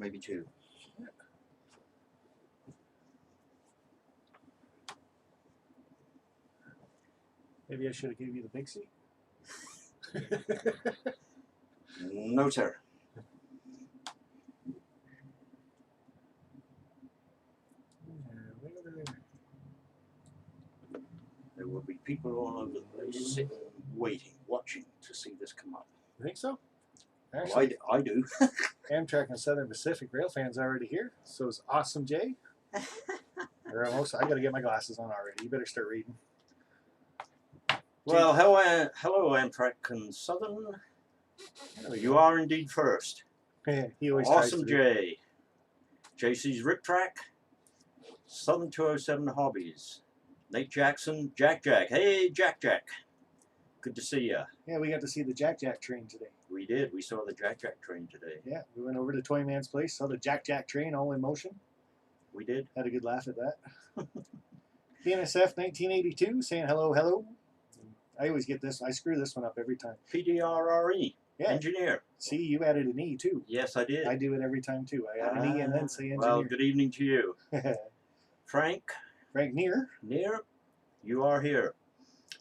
maybe 2. Maybe I should have given you the big seat. No, sir. There will be people all over the place sitting, waiting, watching to see this come up. You think so? Well, Actually, I do. Amtrak and Southern Pacific Rail fans already here. So is Awesome Jay. Or almost, I got to get my glasses on already. You better start reading. Well, hello, Amtrak and Southern. You are indeed first. He always tries Awesome to Jay. JC's Rip Track. Southern 207 Hobbies. Nate Jackson. Jack. Hey, Jack. Good to see ya. Yeah, we got to see the Jack train today. We did. We saw the Jack train today. Yeah, we went over to Toyman's place, saw the Jack train all in motion. We did. Had a good laugh at that. BNSF 1982 saying hello. I always get this. I screw this one up every time. PDRRE. Yeah. Engineer. See, you added an E too. Yes, I did. I do it every time too. I add an E and then say engineer. Well, good evening to you. Frank Near, you are here.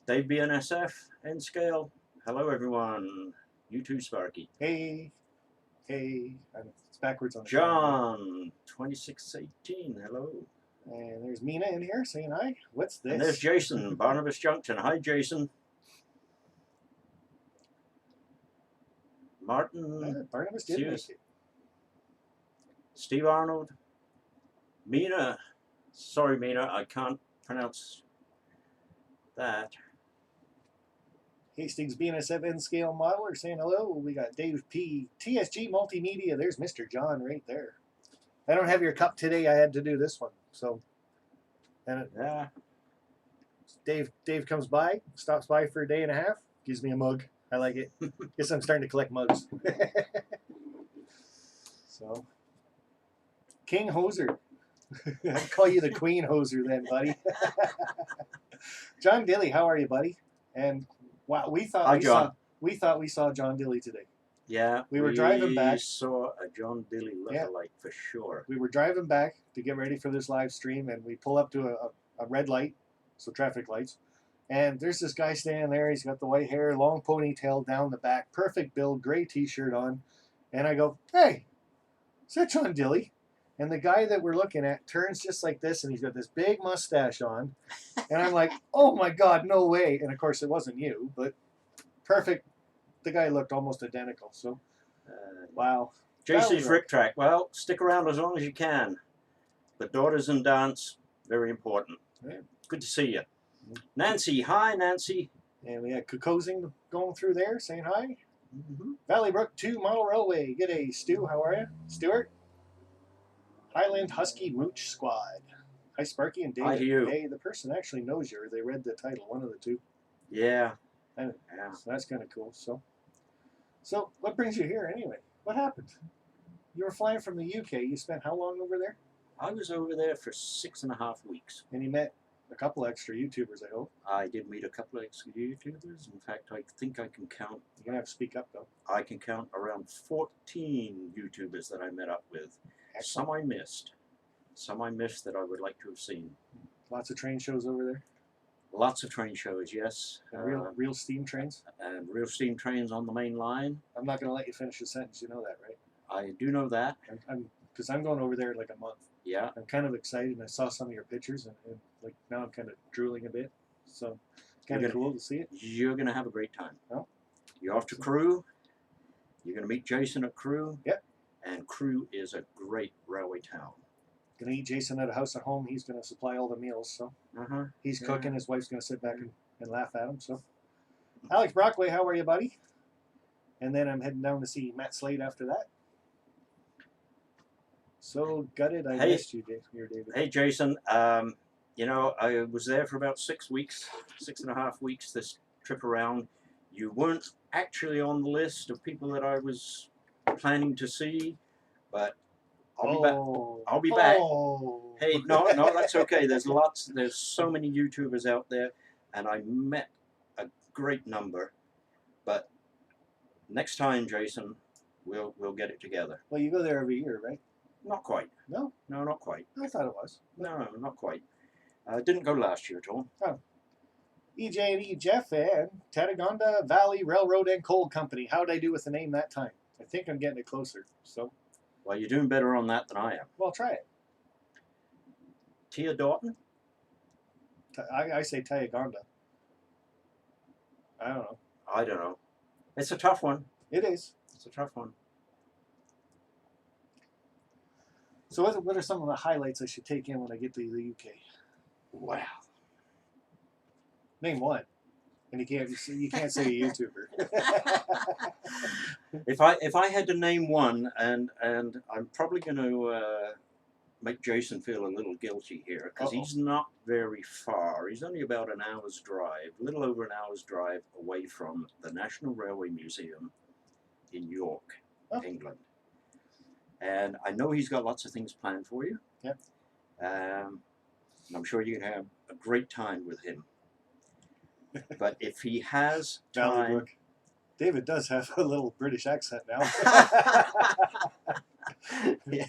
Dave BNSF, N Scale. Hello, everyone. You too, Sparky. Hey. It's backwards on the John, 2618. Hello. And there's Mina in here saying hi. What's this? And there's Jason, Barnabas Junction. Hi, Jason. Martin. Barnabas did make it. Steve Arnold. Mina. Sorry, Mina, I can't pronounce that. Hastings BNSF N scale modeler saying hello. We got Dave P. TSG Multimedia. There's Mr. John right there. I don't have your cup today. I had to do this one. So, and Yeah. Dave comes by, stops by for a day and a half, gives me a mug. I like it. Guess I'm starting to collect mugs. So, King Hoser. I'd call you the Queen Hoser then, buddy. John Dilly, how are you, buddy? And wow, we thought we saw John Dilly today. Yeah, we were driving back. We saw a John Dilly lookalike for sure. We were driving back to get ready for this live stream, and we pull up to a red light, so traffic lights, and there's this guy standing there. He's got the white hair, long ponytail down the back, perfect build, gray T-shirt on, and I go, "Hey, is that John Dilly?" And the guy that we're looking at turns just like this, and he's got this big mustache on, and I'm like, "Oh my God, no way!" And of course, it wasn't you, but perfect. The guy looked almost identical. So, wow. JC's Rip Track. Well, stick around as long as you can. The daughters and dance, very important. Yeah. Good to see you. Nancy, hi, Nancy. And we had Kokosing going through there, saying hi. Valley Brook 2 Model Railway. G'day, Stu. How are you? Stuart? Highland Husky Mooch Squad. Hi, Sparky and David. Hi to you. Hey, the person actually knows you, or they read the title, one of the two. Yeah. Yeah. So that's kind of cool. So what brings you here anyway? What happened? You were flying from the UK. You spent how long over there? I was over there for 6.5 weeks. And you met a couple extra YouTubers, I hope. I did meet a couple of extra YouTubers. In fact, I think I can count. You're going to have to speak up, though. I can count around 14 YouTubers that I met up with. Excellent. Some I missed that I would like to have seen. Lots of train shows over there? Lots of train shows, yes. Real steam trains? And real steam trains on the main line. I'm not going to let you finish the sentence. You know that, right? I do know that. Because I'm going over there in like a month. Yeah. I'm kind of excited, and I saw some of your pictures, and like now I'm kind of drooling a bit. So it's kind of cool to see it. You're going to have a great time. Oh. You're off to Crewe. You're going to meet Jason at Crewe. Yep. And Crewe is a great railway town. Gonna eat Jason at a house at home. He's gonna supply all the meals. So he's cooking. His wife's gonna sit back and laugh at him. So Alex Brockway, how are you, buddy? And then I'm heading down to see Matt Slade after that. So gutted I missed you, here, David. Hey, Jason. You know, I was there for about 6 weeks, 6.5 weeks. This trip around. You weren't actually on the list of people that I was planning to see, but I'll be back. I'll be back. Hey, no, that's okay. There's so many YouTubers out there, and I met a great number. But next time, Jason, we'll get it together. Well, you go there every year, right? Not quite. No? No, not quite. I thought it was. No, not quite. Didn't go last year at all. Oh. EJ&E Jeff and Tatagonda Valley Railroad and Coal Company. How did I do with the name that time? I think I'm getting it closer. So, Well, you're doing better on that than I am. well, try it. Tia Dalton? I say Tatagonda. I don't know. I don't know. It's a tough one. It is. It's a tough one. So what are some of the highlights I should take in when I get to the UK? Wow. Name one. And you can't say a YouTuber. If I had to name one, and I'm probably going to make Jason feel a little guilty here, because he's not very far. He's only about an hour's drive, a little over an hour's drive away from the National Railway Museum in York, England. And I know he's got lots of things planned for you. Yep. And I'm sure you can have a great time with him. But if he has time... David does have a little British accent now. Yeah.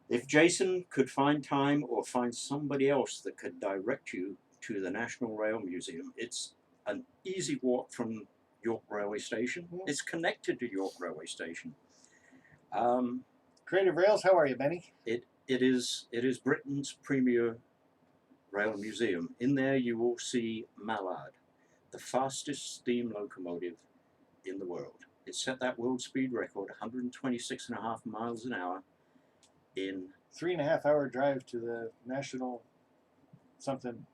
If Jason could find time, or find somebody else that could direct you to the National Rail Museum, it's an easy walk from York Railway Station. It's connected to York Railway Station. Creative Rails, how are you, Benny? It is Britain's premier rail museum. In there you will see Mallard, the fastest steam locomotive in the world. It set that world speed record, 126.5 miles an hour, in 3.5 hour drive to the National something.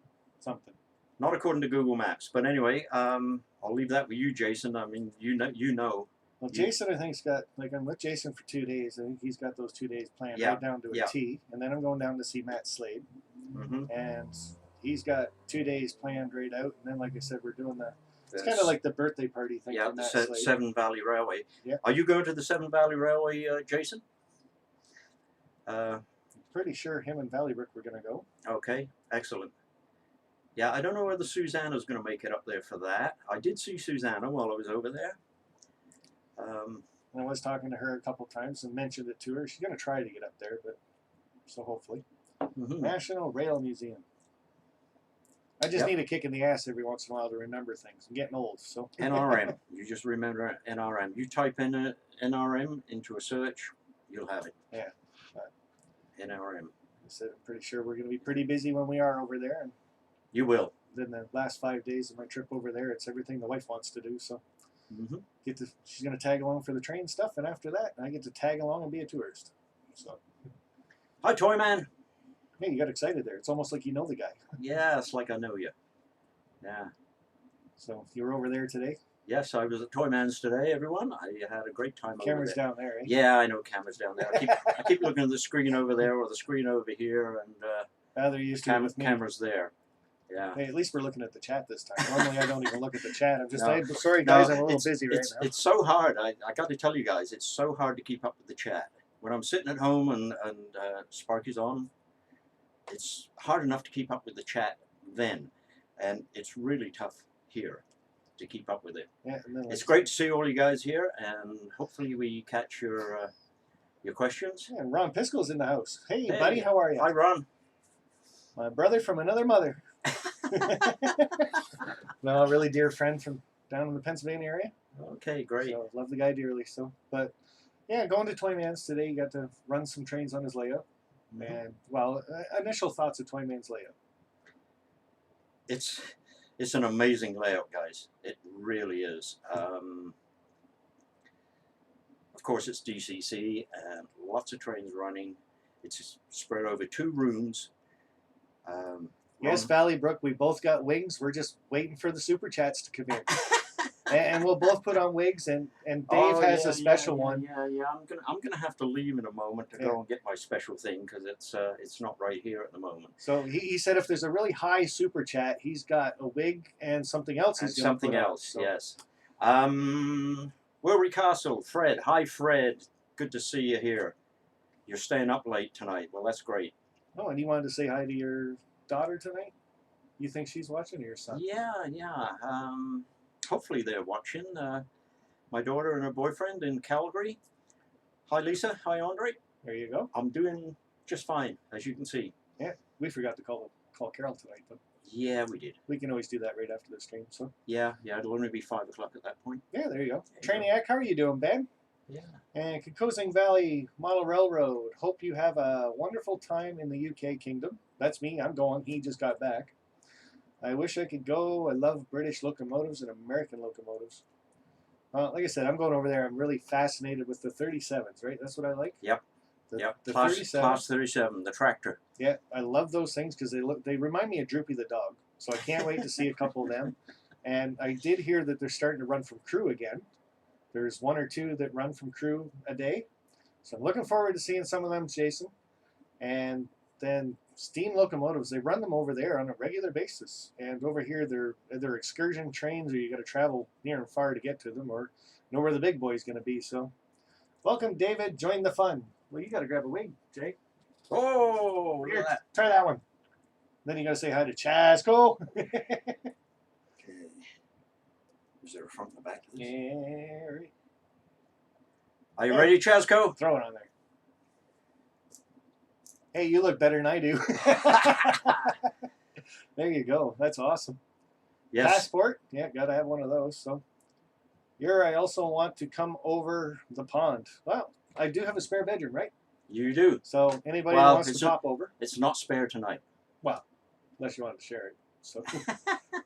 Not according to Google Maps, but anyway, I'll leave that with you, Jason. I mean, you know. Well, Jason, I think's got, like, I'm with Jason for 2 days. I think he's got those 2 days planned right down to a T. And then I'm going down to see Matt Slade. And he's got 2 days planned right out. And then, like I said, we're doing it's kind of like the birthday party thing. Yeah, for Matt the Slade. Severn Valley Railway. Yeah. Are you going to the Severn Valley Railway, Jason? Pretty sure him and Valley Rick were going to go. Okay, excellent. Yeah, I don't know whether Susanna's going to make it up there for that. I did see Susanna while I was over there. And I was talking to her a couple times and mentioned it to her. She's going to try to get up there, but so hopefully. National Rail Museum. I just need a kick in the ass every once in a while to remember things. I'm getting old, so. NRM. You just remember NRM. You type in NRM into a search, you'll have it. Yeah. NRM. I said I'm pretty sure we're going to be pretty busy when we are over there. And you will. then the last 5 days of my trip over there, it's everything the wife wants to do. So she's going to tag along for the train stuff, and after that, I get to tag along and be a tourist. So. Hi, Toyman. Hey, you got excited there. It's almost like you know the guy. Yeah, it's like I know you. Yeah. So you were over there today? Yes, I was at Toyman's today, everyone. I had a great time Camera's over there. down there, eh? Yeah, I know camera's down there. I keep looking at the screen over there or the screen over here, and they're used to it with me. Camera's there. Yeah. Hey, at least we're looking at the chat this time. Normally I don't even look at the chat. I'm just, No. sorry guys, I'm a little busy right now. It's so hard. I got to tell you guys, it's so hard to keep up with the chat. When I'm sitting at home and Sparky's on, it's hard enough to keep up with the chat then. And it's really tough here to keep up with it. Yeah, it's great to see all you guys here, and hopefully we catch your questions. Yeah, and Ron Pisco's in the house. Hey, buddy, how are you? Hi, Ron. My brother from another mother. No, a really dear friend from down in the Pennsylvania area. Okay, great. So, love the guy dearly. So, but yeah, going to Toyman's today. Got to run some trains on his layout. And well, initial thoughts of Toyman's layout. It's an amazing layout, guys. It really is. Of course, it's DCC and lots of trains running. It's spread over 2 rooms. Yes, Valley Brook, we both got wigs. We're just waiting for the super chats to come in. And we'll both put on wigs, and Dave has a special one. Yeah. I'm gonna have to leave in a moment to go and get my special thing, because it's not right here at the moment. So he said if there's a really high super chat, he's got a wig and something else. He's going to put on, so. Yes. Wilry Castle, Fred. Hi, Fred. Good to see you here. You're staying up late tonight. Well, that's great. Oh, and you wanted to say hi to your daughter tonight? You think she's watching, or your son? Yeah. Hopefully they're watching. My daughter and her boyfriend in Calgary. Hi, Lisa. Hi, Andre. There you go. I'm doing just fine, as you can see. Yeah, we forgot to call Carol tonight, but Yeah, we did. we can always do that right after the stream. So Yeah, it'll only be 5 o'clock at that point. yeah, there you go. There you Trainiac, how are you doing, Ben? Yeah. And Kokosing Valley Model Railroad. Hope you have a wonderful time in the UK Kingdom. That's me. I'm going. He just got back. I wish I could go. I love British locomotives and American locomotives. Like I said, I'm going over there. I'm really fascinated with the 37s, right? That's what I like. Yep. The Class 37. Class 37, the tractor. Yeah, I love those things because they remind me of Droopy the dog. So I can't wait to see a couple of them. And I did hear that they're starting to run from crew again. There's 1 or 2 that run from crew a day. So I'm looking forward to seeing some of them, Jason. And then steam locomotives, they run them over there on a regular basis. And over here, they're excursion trains, or you got to travel near and far to get to them, or know where the big boy's going to be. So welcome, David. Join the fun. Well, you got to grab a wing, Jay. Oh, look Here, at that. try that one. Then you got to say hi to Chasco. Okay. Is there a front and a back to this? Yeah, right. Are you ready, Chasco? Throw it on there. Hey, you look better than I do. There you go. That's awesome. Yes. Passport. Yeah, got to have one of those. So here, I also want to come over the pond. Well, I do have a spare bedroom, right? You do. So anybody Well, who wants to pop over, It's not spare tonight. well, unless you want to share it. So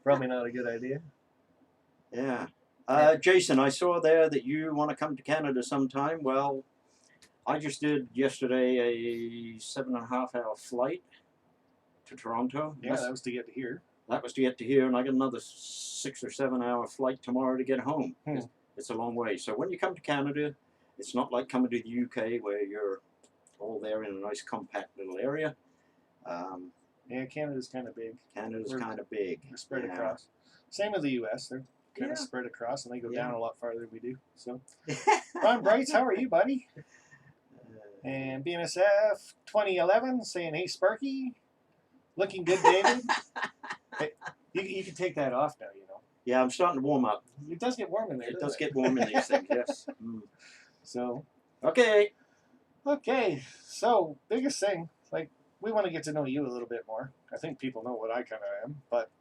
probably not a good idea. Yeah. Jason, I saw there that you want to come to Canada sometime. Well, I just did yesterday a 7.5-hour flight to Toronto. Yeah, that was to get to here. That was to get to here, and I got another 6 or 7 hour flight tomorrow to get home. It's a long way. So when you come to Canada, it's not like coming to the UK where you're all there in a nice compact little area. Yeah, Canada's kind of big. Canada's kind of big. They're spread Yeah. across. Same with the U.S. They're kind Yeah. of spread across, and they go Yeah. down a lot farther than we do. So, Ron Brights, how are you, buddy? And BNSF 2011 saying, hey, Sparky. Looking good, David. Hey, you can take that off now, you know. Yeah, I'm starting to warm up. It does get warm in there, It doesn't does get warm in these things, yes. Mm. So, Okay. So, biggest thing, like, we want to get to know you a little bit more. I think people know what I kind of am, but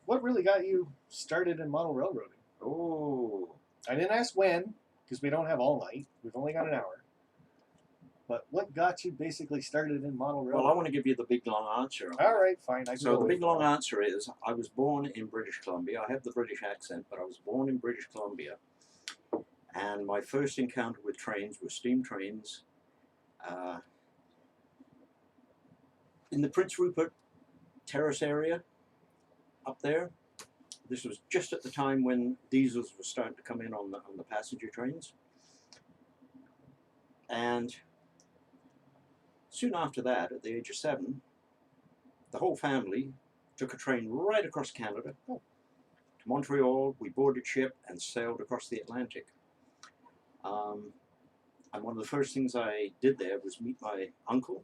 what really got you started in model railroading? Oh. I didn't ask when, because we don't have all night. We've only got an hour. But what got you basically started in model Well, railroading? I want to give you the big long answer. on All that. right, fine. I can So go the with big long that. answer is I was born in British Columbia. I have the British accent, but I was born in British Columbia. And my first encounter with trains was steam trains in the Prince Rupert Terrace area up there. This was just at the time when diesels were starting to come in on the passenger trains. And soon after that, at the age of 7, the whole family took a train right across Canada to Montreal. We boarded ship and sailed across the Atlantic. And one of the first things I did there was meet my uncle.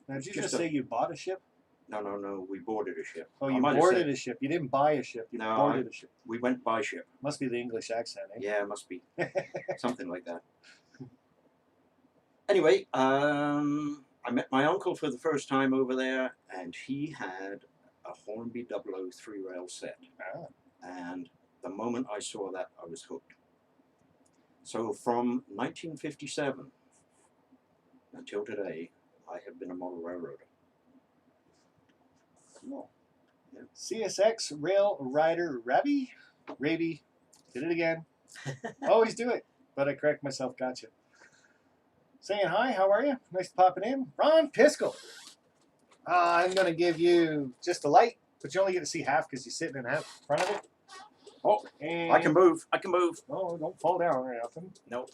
Now, did you Just just a- say you bought a ship? No, we boarded a ship. Oh, I you might have boarded said- a ship. You didn't buy a ship. You No, boarded a ship. We went by ship. Must be the English accent, eh? Yeah, it must be something like that. Anyway, I met my uncle for the first time over there, and he had a Hornby 003 rail set. Ah. And the moment I saw that, I was hooked. So from 1957 until today, I have been a model railroader. Cool. Yeah. CSX Rail Rider Raby. Did it again. Always do it, but I correct myself. Gotcha. Saying hi, how are you? Nice to popping in. Ron Piskel. I'm going to give you just a light, but you only get to see half because you're sitting in half in front of it. Oh, And I can move. I can move. Oh, don't fall down or nothing. Nope.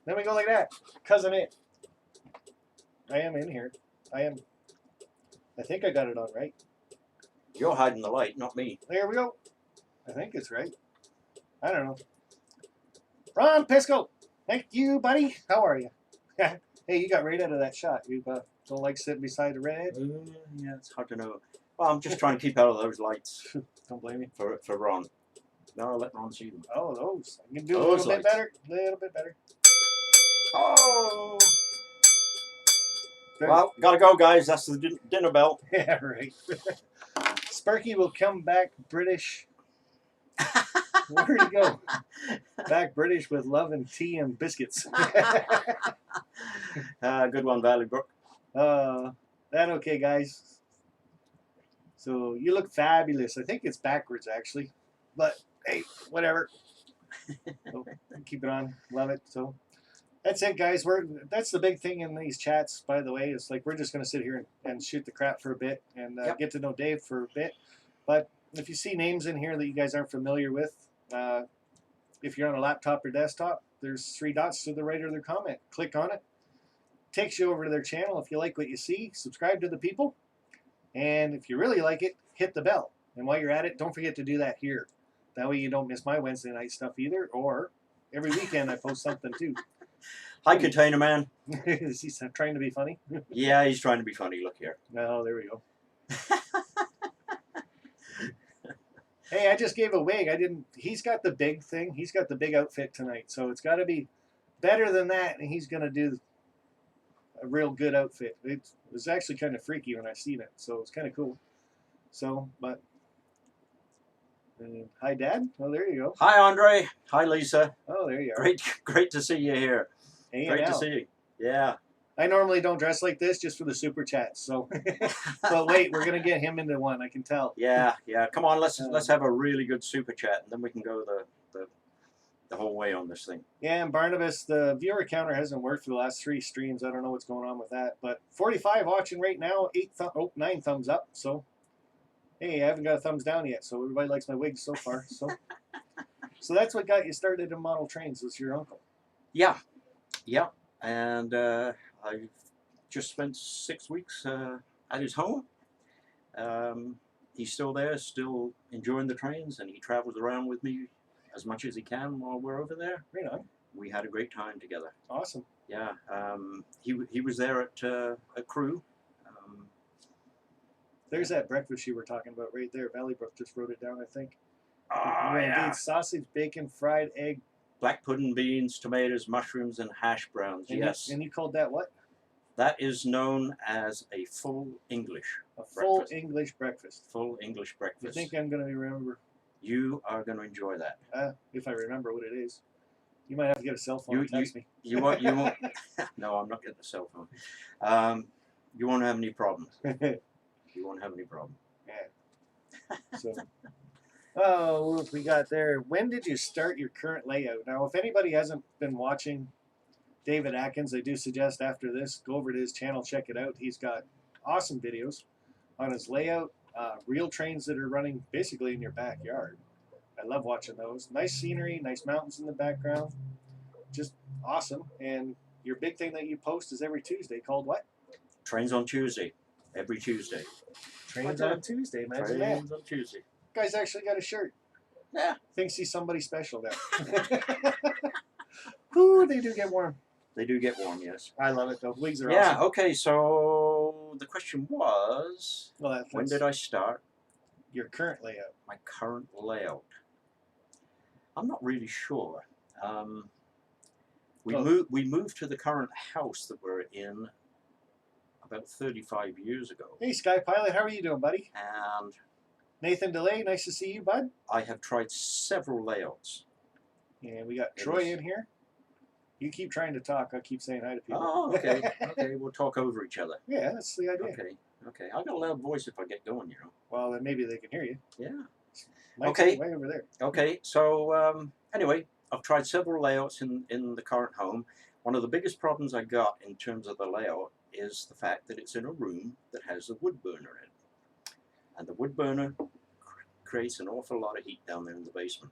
Then we go like that. Because I'm it. I am in here. I think I got it on right. You're hiding the light, not me. There we go. I think it's right. I don't know. Ron Pisco. Thank you, buddy. How are you? Hey, you got right out of that shot. You don't like sitting beside the redhead? Yeah, it's hard to know. Well, I'm just trying to keep out of those lights Don't blame me. for Ron. No, I'll let Ron see them. Oh, those. I can do a Those little bit lights. better. A little bit better. Oh! Well, gotta go, guys. That's the dinner bell. Yeah, right. Sparky will come back British. Where'd he go? Back British with love and tea and biscuits. Good one, Valley Brook. That okay, guys. So you look fabulous. I think it's backwards actually, but hey, whatever. So, keep it on. Love it. So that's it, guys. That's the big thing in these chats, by the way. It's like we're just going to sit here and shoot the crap for a bit and get to know Dave for a bit. But if you see names in here that you guys aren't familiar with, if you're on a laptop or desktop, there's 3 dots to the right of their comment. Click on it. Takes you over to their channel. If you like what you see, subscribe to the people. And if you really like it, hit the bell. And while you're at it, don't forget to do that here. That way you don't miss my Wednesday night stuff either. Or every weekend I post something too. Hi, Container Man. Is he trying to be funny? Yeah, he's trying to be funny. Look here. Oh, there we go. Hey, I just gave a wig. He's got the big thing. He's got the big outfit tonight. So it's got to be better than that. And he's going to do a real good outfit. It was actually kind of freaky when I seen it. So it's kind of cool. So, but hi, Dad. Oh, there you go. Hi, Andre. Hi, Lisa. Oh, there you are. Great to see you here. Hey, great to see you. Yeah. I normally don't dress like this just for the super chats. So, but wait, we're gonna get him into one. I can tell. Yeah. Come on, let's have a really good super chat, and then we can go the whole way on this thing. Yeah, and Barnabas, the viewer counter hasn't worked for the last 3 streams. I don't know what's going on with that, but 45 watching right now. 9 thumbs up. So, hey, I haven't got a thumbs down yet. So everybody likes my wigs so far. So that's what got you started in model trains. Was your uncle? Yeah, and I've just spent 6 weeks at his home. He's still there, still enjoying the trains, and he travels around with me as much as he can while we're over there. Right on. We had a great time together. Awesome. Yeah, he was there at Crew. There's that breakfast you were talking about right there. Valley Brook just wrote it down, I think. Oh, yeah. Indeed, sausage, bacon, fried egg. Black pudding, beans, tomatoes, mushrooms, and hash browns. And yes. And you called that what? That is known as a full English breakfast. English breakfast. Full English breakfast. I think I'm going to remember. You are going to enjoy that. If I remember what it is. You might have to get a cell phone and text me. You won't. No, I'm not getting a cell phone. You won't have any problems. You won't have any problem. Yeah. So, oh, look, we got there. When did you start your current layout? Now, if anybody hasn't been watching David Atkins, I do suggest after this, go over to his channel, check it out. He's got awesome videos on his layout, real trains that are running basically in your backyard. I love watching those. Nice scenery, nice mountains in the background. Just awesome. And your big thing that you post is every Tuesday called what? Trains on Tuesday. Every Tuesday. Trains on Tuesday, man. Trains on Tuesday. Guy's actually got a shirt. Yeah. Thinks he's somebody special now. Ooh, they do get warm. They do get warm, yes. I love it though. Wigs are awesome. Yeah, okay, so the question was, when did I start? Your current layout. My current layout. I'm not really sure. We moved to the current house that we're in about 35 years ago. Hey, Sky Pilot, how are you doing, buddy? And Nathan DeLay, nice to see you, bud. I have tried several layouts. And we got Troy in here. You keep trying to talk. I keep saying hi to people. Oh, okay. Okay, we'll talk over each other. Yeah, that's the idea. Okay. I got a loud voice if I get going, you know. Well, then maybe they can hear you. Yeah. Mike's okay. Way over there. Okay, so anyway, I've tried several layouts in the current home. One of the biggest problems I got in terms of the layout is the fact that it's in a room that has a wood burner in it. And the wood burner creates an awful lot of heat down there in the basement.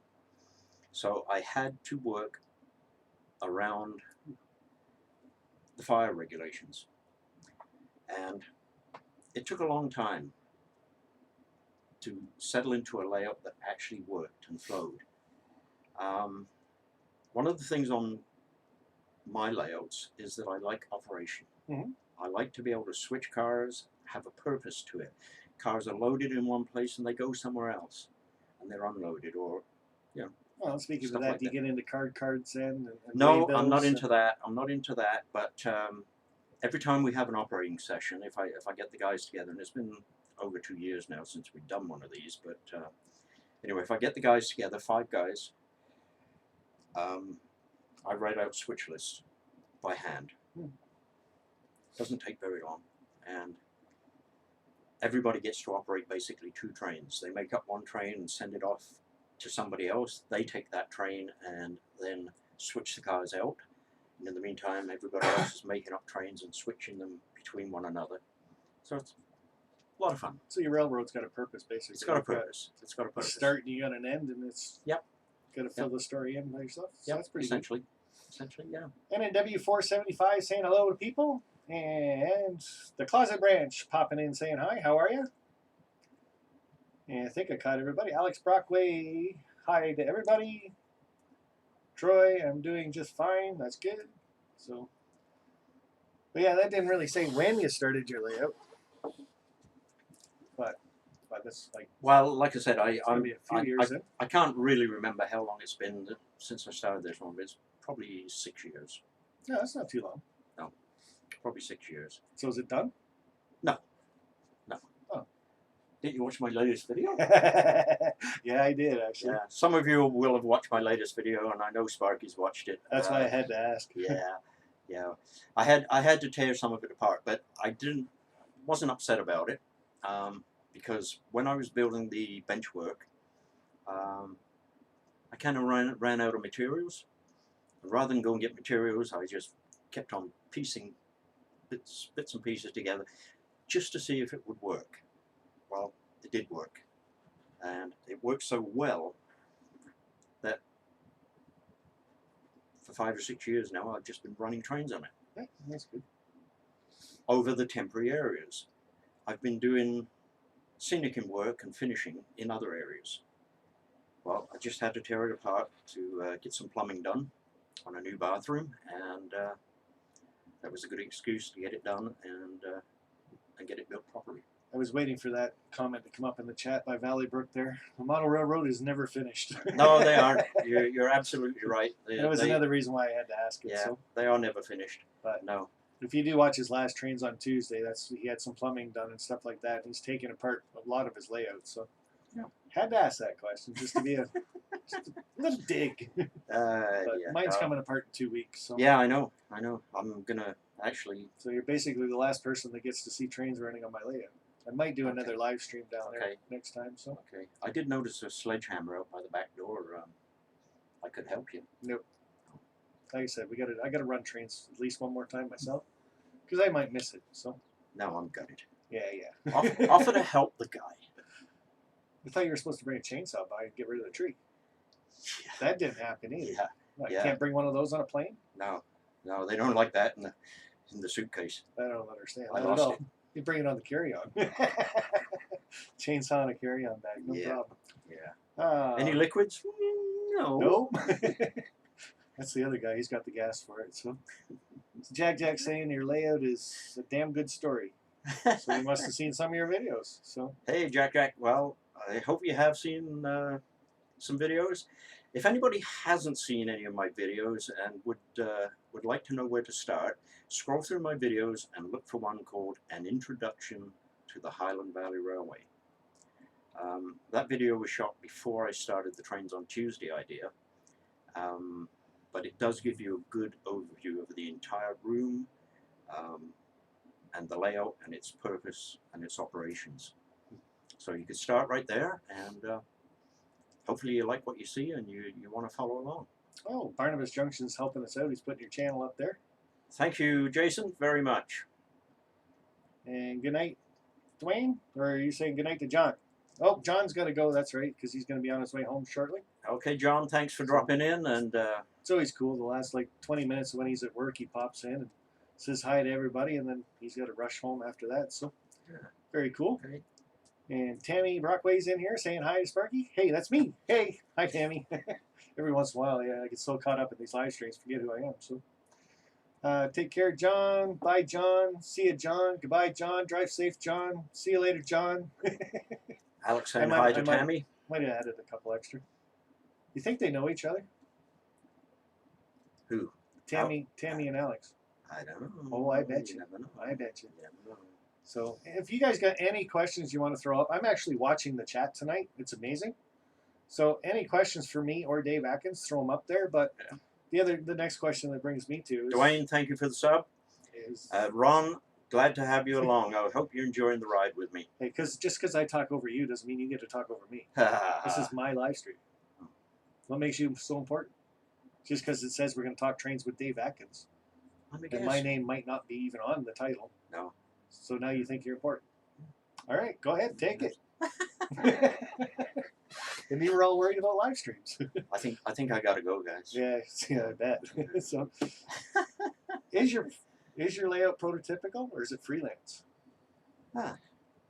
So I had to work around the fire regulations. And it took a long time to settle into a layout that actually worked and flowed. One of the things on my layouts is that I like operation. Mm-hmm. I like to be able to switch cars, have a purpose to it. Cars are loaded in one place and they go somewhere else, and they're unloaded, or you know. Well, speaking of that, like do you get into cards then? And no, I'm not into that. I'm not into that. But every time we have an operating session, if I get the guys together, and it's been over 2 years now since we've done one of these, but anyway, if I get the guys together, 5 guys, I write out switch lists by hand. Doesn't take very long, and everybody gets to operate basically 2 trains. They make up one train and send it off to somebody else. They take that train and then switch the cars out. And in the meantime, everybody else is making up trains and switching them between one another. So it's a lot of fun. So your railroad's got a purpose, basically. It's got a purpose. It's got a A purpose. start and you got an end, and it's Yep. got to fill the story in by yourself. So Yep. that's pretty Essentially. Essentially, yeah. good. NNW475 saying hello to people. And the Closet Branch popping in saying hi. How are you? And I think I caught everybody. Alex Brockway, hi to everybody. Troy, I'm doing just fine. That's good. So, but yeah, that didn't really say when you started your layout. But that's like, Well, like I said, maybe a few years in. I can't really remember how long it's been since I started this one, but it's probably 6 years. No, that's not too long. No, probably 6 years. So is it done? No. Oh. Didn't you watch my latest video? Yeah, I did actually. Yeah. Some of you will have watched my latest video, and I know Sparky's watched it. That's why I had to ask. Yeah, yeah. I had to tear some of it apart, but I wasn't upset about it, because when I was building the bench work, I kind of ran out of materials. And rather than go and get materials, I just kept on piecing bits and pieces together just to see if it would work. Well, it did work, and it worked so well that for 5 or 6 years now, I've just been running trains on it. Yeah, that's good. Over the temporary areas. I've been doing scenic work and finishing in other areas. Well, I just had to tear it apart to get some plumbing done on a new bathroom, and that was a good excuse to get it done and get it built properly. I was waiting for that comment to come up in the chat by Valley Brook there. The model railroad is never finished. No, they aren't. You're absolutely right. That was another reason why I had to ask it. Yeah, So. they are never finished. But no. If you do watch his last trains on Tuesday, he had some plumbing done and stuff like that. And he's taken apart a lot of his layouts. So yeah. Had to ask that question just to be just a little dig. But yeah, mine's coming apart in 2 weeks. So. Yeah, I know. I'm gonna actually. So you're basically the last person that gets to see trains running on my layout. I might do another live stream down there next time. So. Okay. I did notice a sledgehammer out by the back door. I could help you. Nope. Like I said, I gotta run trains at least one more time myself, because I might miss it. So. No, I'm gutted. Yeah. Offer to help the guy. I thought you were supposed to bring a chainsaw by and get rid of the tree. Yeah. That didn't happen either. Yeah. What, Yeah. You can't bring one of those on a plane? No, they don't like that in the suitcase. I don't understand. I Not lost at all. it. You bring it on the carry-on. Chainsaw and a carry-on bag, no problem. Yeah. Any liquids? No. Nope. That's the other guy. He's got the gas for it. So Jack saying your layout is a damn good story. So you must have seen some of your videos. So Hey, Jack. Well, I hope you have seen some videos. If anybody hasn't seen any of my videos and would like to know where to start, scroll through my videos and look for one called An Introduction to the Highland Valley Railway. That video was shot before I started the Trains on Tuesday idea, but it does give you a good overview of the entire room and the layout and its purpose and its operations. So you could start right there, and hopefully you like what you see and you want to follow along. Oh, Barnabas Junction's helping us out. He's putting your channel up there. Thank you, Jason, very much. And good night, Dwayne. Or are you saying good night to John? Oh, John's got to go. That's right, because he's going to be on his way home shortly. Okay, John, thanks for dropping in. And it's always cool. The last 20 minutes when he's at work, he pops in and says hi to everybody, and then he's got to rush home after that. So very cool. Okay. And Tammy Brockway's in here saying hi to Sparky. Hey, that's me. Hey, hi, Tammy. Every once in a while, I get so caught up in these live streams, forget who I am. So take care, John. Bye, John. See you, John. Goodbye, John. Drive safe, John. See you later, John. Alex saying hi to Tammy. Might have added a couple extra. You think they know each other? Who? Tammy and Alex. I don't know. Oh, I bet you. Never know. I bet you. You never know. So if you guys got any questions you want to throw up, I'm actually watching the chat tonight. It's amazing. So any questions for me or Dave Atkins, throw them up there. But the next question that brings me to is Dwayne, thank you for the sub. Ron, glad to have you along. I hope you're enjoying the ride with me. Hey, just because I talk over you doesn't mean you get to talk over me. This is my live stream. What makes you so important? Just because it says we're going to talk trains with Dave Atkins. And my name might not be even on the title. No. So now you think you're important. All right, go ahead, take it. And you were all worried about live streams. I think I gotta go, guys. Yeah, I bet. So, is your layout prototypical or is it freelance?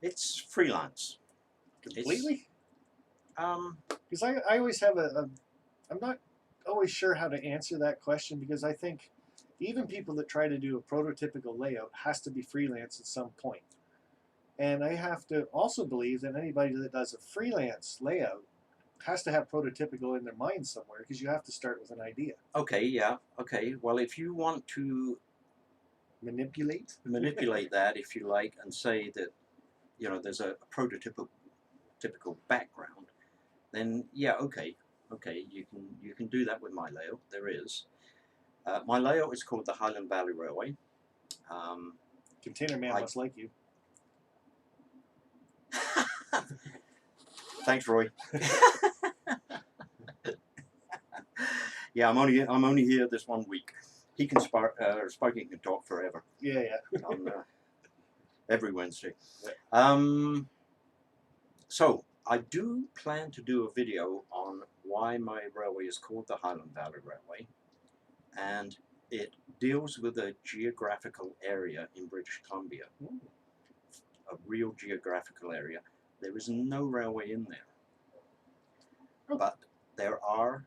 It's freelance. Completely? It's, Because I always have I'm not always sure how to answer that question, because I think even people that try to do a prototypical layout has to be freelance at some point. And I have to also believe that anybody that does a freelance layout has to have prototypical in their mind somewhere, because you have to start with an idea. okay, yeah, okay. Well, if you want to Manipulate that, if you like, and say that, you know, there's a prototypical background, then yeah, okay, you can do that with my layout. There is. My layout is called the Highland Valley Railway. Container Man must like you. Thanks, Roy. Yeah, I'm only here this 1 week. He can Sparky can talk forever. Yeah. On, every Wednesday. Yeah. So I do plan to do a video on why my railway is called the Highland Valley Railway, and it deals with a geographical area in British Columbia. Ooh. A real geographical area. There is no railway in there, but there are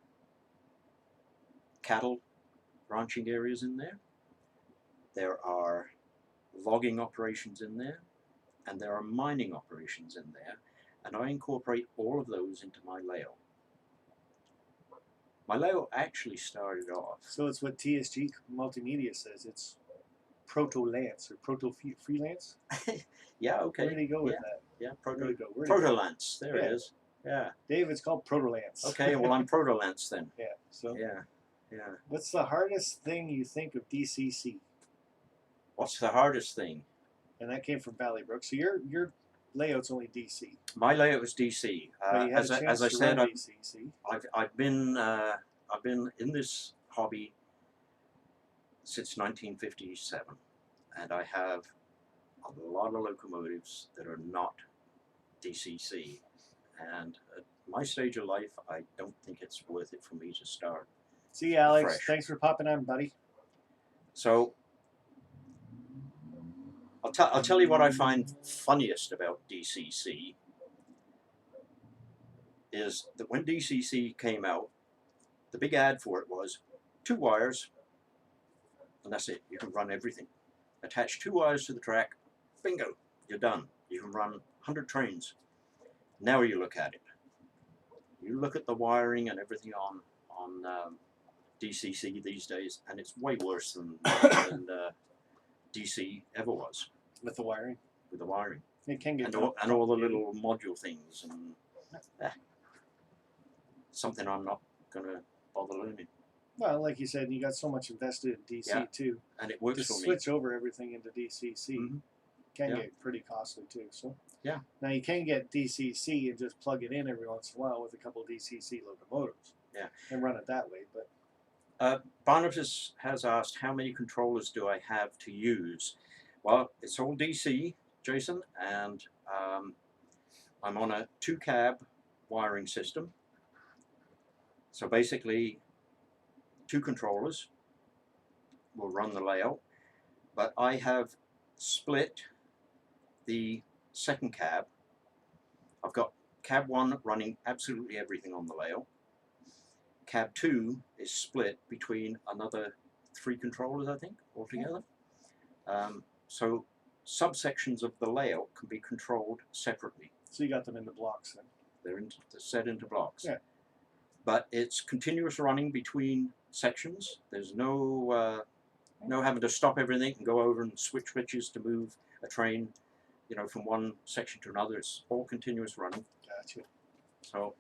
cattle ranching areas in there. There are logging operations in there, and there are mining operations in there, and I incorporate all of those into my layout. My layout actually started off. So it's what TSG Multimedia says. It's proto-lance or proto-freelance. Yeah, okay. Where did he go with that? Yeah, proto-lance. There it is. Yeah. Dave, it's called proto-lance. Okay, well I'm proto-lance then. Yeah. So. Yeah. What's the hardest thing you think of DCC? What's the hardest thing? And that came from Valleybrook. So your layout's only DC. My layout was DC. As I said, I've been in this hobby since 1957, and I have a lot of locomotives that are not DCC. And at my stage of life, I don't think it's worth it for me to start. See you, Alex. Fresh. Thanks for popping on, buddy. So I'll tell you what I find funniest about DCC is that when DCC came out, the big ad for it was 2 wires, and that's it. You can run everything. Attach 2 wires to the track, bingo, you're done. You can run 100 trains. Now you look at it. You look at the wiring and everything on DCC these days, and it's way worse than DC ever was. With the wiring? With the wiring. It can get and all the little module things, and something I'm not going to bother learning. Well, like you said, you got so much invested in DC too. And it works to for me. switch over everything into DCC can get pretty costly too. So now you can get DCC and just plug it in every once in a while with a couple of DCC locomotives. Yeah. And run it that way, but. Barnabas has asked, how many controllers do I have to use? Well, it's all DC, Jason, and I'm on a 2-cab wiring system. So basically, 2 controllers will run the layout, but I have split the 2nd cab. I've got cab 1 running absolutely everything on the layout. Cab 2 is split between another 3 controllers, I think, altogether. So subsections of the layout can be controlled separately. So you got them in the blocks then? They're set into blocks. Yeah. But it's continuous running between sections. There's no No having to stop everything and go over and switch switches to move a train, you know, from one section to another. It's all continuous running. Gotcha. So,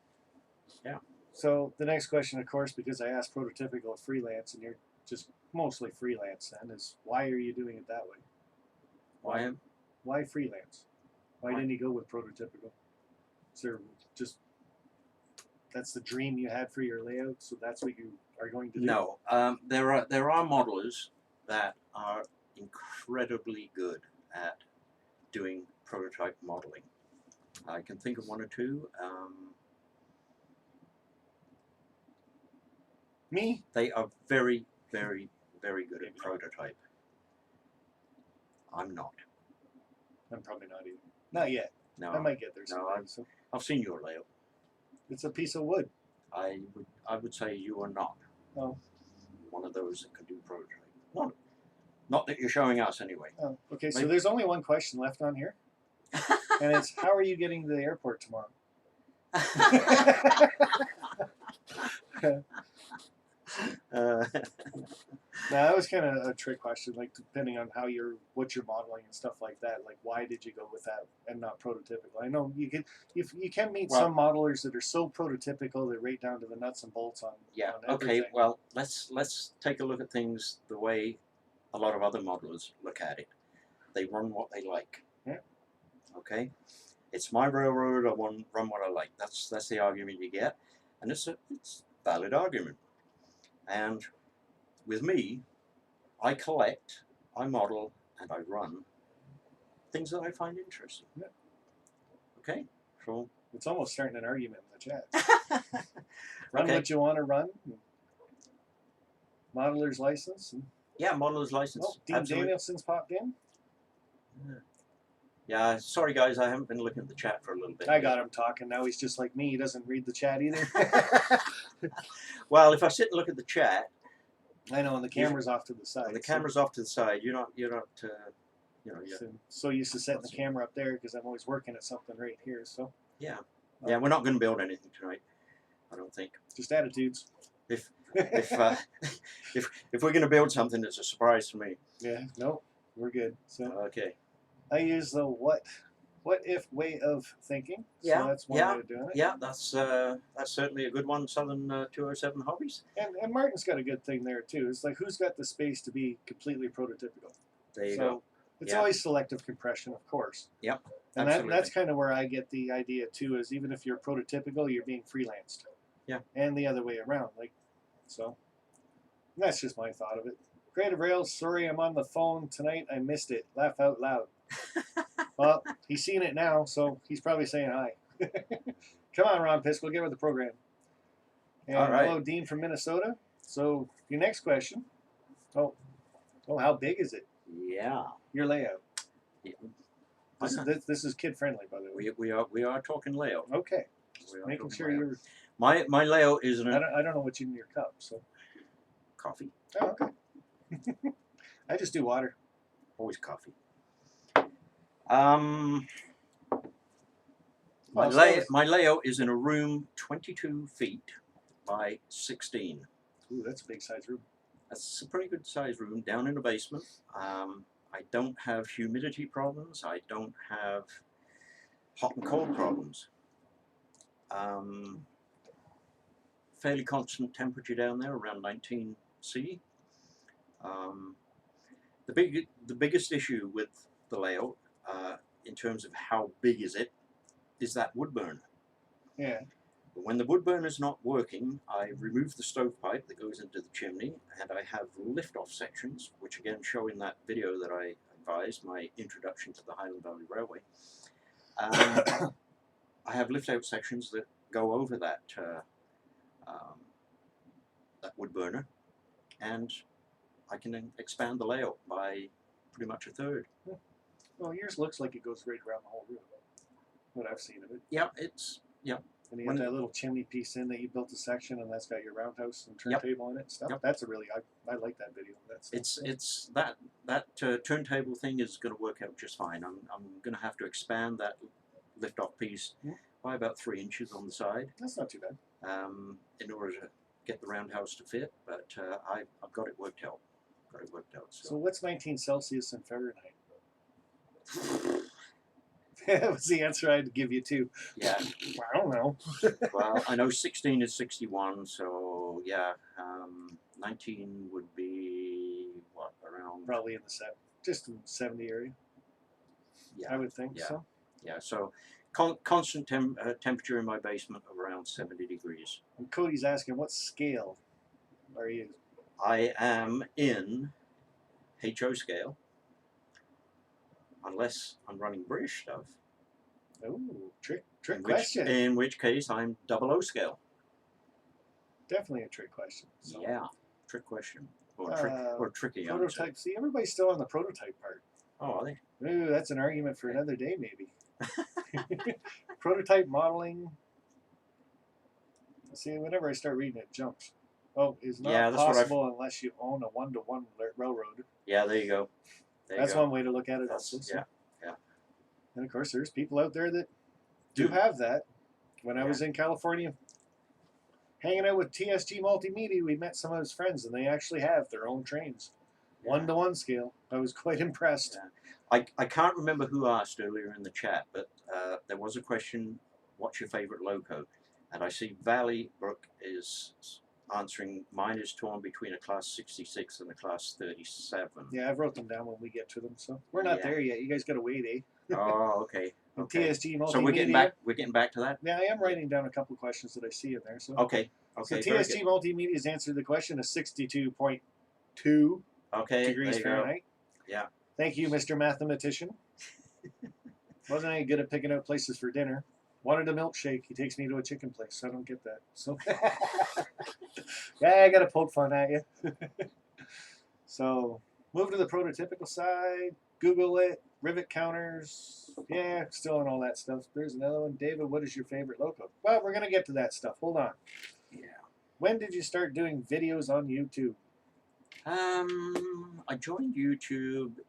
yeah. So the next question, of course, because I asked prototypical freelance, and you're just mostly freelance, then, is why are you doing it that way? Why freelance? Why didn't you go with prototypical? Is there just that's the dream you had for your layout, so that's what you are going to do? No, there are modelers that are incredibly good at doing prototype modeling. I can think of one or two. Me? They are very, very, very good at prototype. I'm not. I'm probably not either. Not yet. No, I might get there no, someday. So I've seen your layout. it's a piece of wood. I would say you are not Oh. one of those that can do prototype. Not that you're showing us anyway. Oh, okay. So Maybe. there's only one question left on here, and it's how are you getting to the airport tomorrow? Now that was kind of a trick question, like depending on how what you're modeling and stuff like that. Like, why did you go with that and not prototypical? I know you can meet some modelers that are so prototypical they're right down to the nuts and bolts on. Yeah. On Okay. everything. Well, let's take a look at things the way a lot of other modelers look at it. They run what they like. Yeah. Okay. It's my railroad. I want to run what I like. That's the argument you get, and it's a valid argument. And with me, I collect, I model, and I run things that I find interesting. Yeah. Okay, so it's almost starting an argument in the chat. Run what you want to run. Modeler's license. Yeah, modeler's license. Oh, Dean Danielson's popped in. Yeah, sorry guys, I haven't been looking at the chat for a little bit. I got him talking. Now he's just like me. He doesn't read the chat either. Well, if I sit and look at the chat, I know, and the camera's off to the side. The camera's off to the side. You're not. You know. So used to setting the camera up there because I'm always working at something right here. So. Yeah. Yeah, we're not going to build anything tonight. I don't think. Just attitudes. If we're going to build something, it's a surprise to me. Yeah. No, we're good. So. Okay. I use the what if way of thinking. Yeah. So that's one way of doing it. Yeah, that's certainly a good one. Southern 207 Hobbies. And Martin's got a good thing there too. It's like who's got the space to be completely prototypical. There you go. It's always selective compression, of course. Yep. And that's kind of where I get the idea too. Is even if you're prototypical, you're being freelanced. Yeah. And the other way around, like so. That's just my thought of it. Creative Rails, sorry I'm on the phone tonight. I missed it. Laugh out loud. Well, he's seen it now, so he's probably saying hi. Come on, Ron Pisk, we'll get with the program. And all right. Hello, Dean from Minnesota. So your next question. Oh, how big is it? Yeah. Your layout. Yeah. This is kid friendly, by the way. We are talking layout. Okay. Just making sure you're. My layout is I don't know what's in your cup, so. Coffee. Oh, okay. I just do water. Always coffee. My layout is in a room 22 feet by 16. Ooh, that's a big size room. That's a pretty good size room down in the basement. I don't have humidity problems. I don't have hot and cold problems. Fairly constant temperature down there, around 19 C. The biggest issue with the layout, in terms of how big is that wood burner. Yeah. But when the wood burner is not working, I remove the stovepipe that goes into the chimney, and I have lift-off sections, which again show in that video that I advised, my introduction to the Highland Valley Railway. I have lift-out sections that go over that wood burner, and I can expand the layout by pretty much a third. Well, yours looks like it goes right around the whole room. What I've seen of it. Yeah, And you got that little chimney piece in that you built a section, and that's got your roundhouse and turntable in it and stuff. Yep. That's a really I like that video. It's that turntable thing is going to work out just fine. I'm going to have to expand that lift-off piece by about 3 inches on the side. That's not too bad. In order to get the roundhouse to fit, but I've got it worked out. got it worked out. So what's 19 Celsius in Fahrenheit? That was the answer I had to give you too. Yeah. I don't know. Well, I know 16 is 61, so yeah, 19 would be what, around? Probably in the just in the 70 area. Yeah, I would think yeah. so. Yeah. So constant temperature in my basement of around 70 degrees. And Cody's asking, what scale are you? I am in HO scale, unless I'm running British stuff. Oh, trick question. In which case, I'm 00 scale. Definitely a trick question. So, Yeah, trick question or tricky prototype. answer. See, everybody's still on the prototype part. Oh, are they? Ooh, that's an argument for another day, maybe. Prototype modeling. See, whenever I start reading it, jumps. Oh, is not possible unless you own a one-to-one railroad. Yeah, there you go. That's one way to look at it. Also, yeah, yeah. And of course, there's people out there that do have that. When I was in California, hanging out with TSG Multimedia, we met some of his friends, and they actually have their own trains, one-to-one scale. I was quite impressed. Yeah. I can't remember who asked earlier in the chat, but there was a question, what's your favorite loco? And I see Valley Brook is answering, mine is torn between a class 66 and a class 37. Yeah, I've wrote them down when we get to them, so we're not there yet. You guys got to wait, eh? Oh, okay. Okay. TSG Multimedia. So we're getting back to that? Yeah, I am writing down a couple questions that I see in there. So okay. So TSG Multimedia has answered the question of 62.2 degrees Fahrenheit. Yeah. Thank you, Mr. Mathematician. Wasn't any good at picking out places for dinner. Wanted a milkshake. He takes me to a chicken place. I don't get that. So yeah, I got to poke fun at you. So move to the prototypical side. Google it. Rivet counters. Yeah, still on all that stuff. There's another one. David, what is your favorite loco? Well, we're going to get to that stuff. Hold on. Yeah. When did you start doing videos on YouTube? I joined YouTube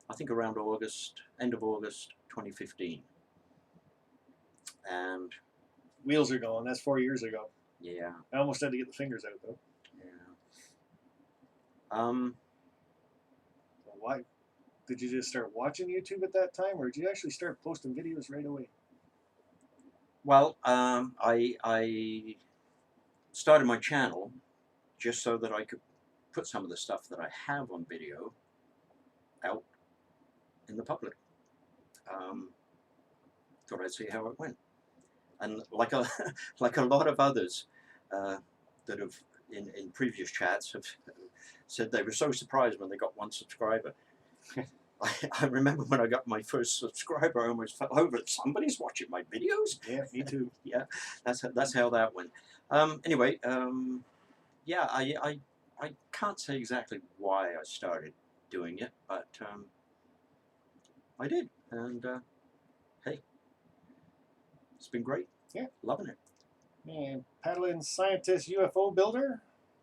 I think around end of August 2015. And wheels are going. That's 4 years ago. Yeah. I almost had to get the fingers out though. Yeah. Why? Did you just start watching YouTube at that time, or did you actually start posting videos right away? Well, I started my channel just so that I could put some of the stuff that I have on video out in the public. Thought I'd see how it went, and like a lot of others that have in previous chats have said they were so surprised when they got 1 subscriber. I remember when I got my first subscriber, I almost fell over. Somebody's watching my videos. Yeah, me too. Yeah, that's how that went. Anyway, yeah, I can't say exactly why I started doing it, but I did, and hey, it's been great. Yeah, loving it. And Paddling Scientist UFO Builder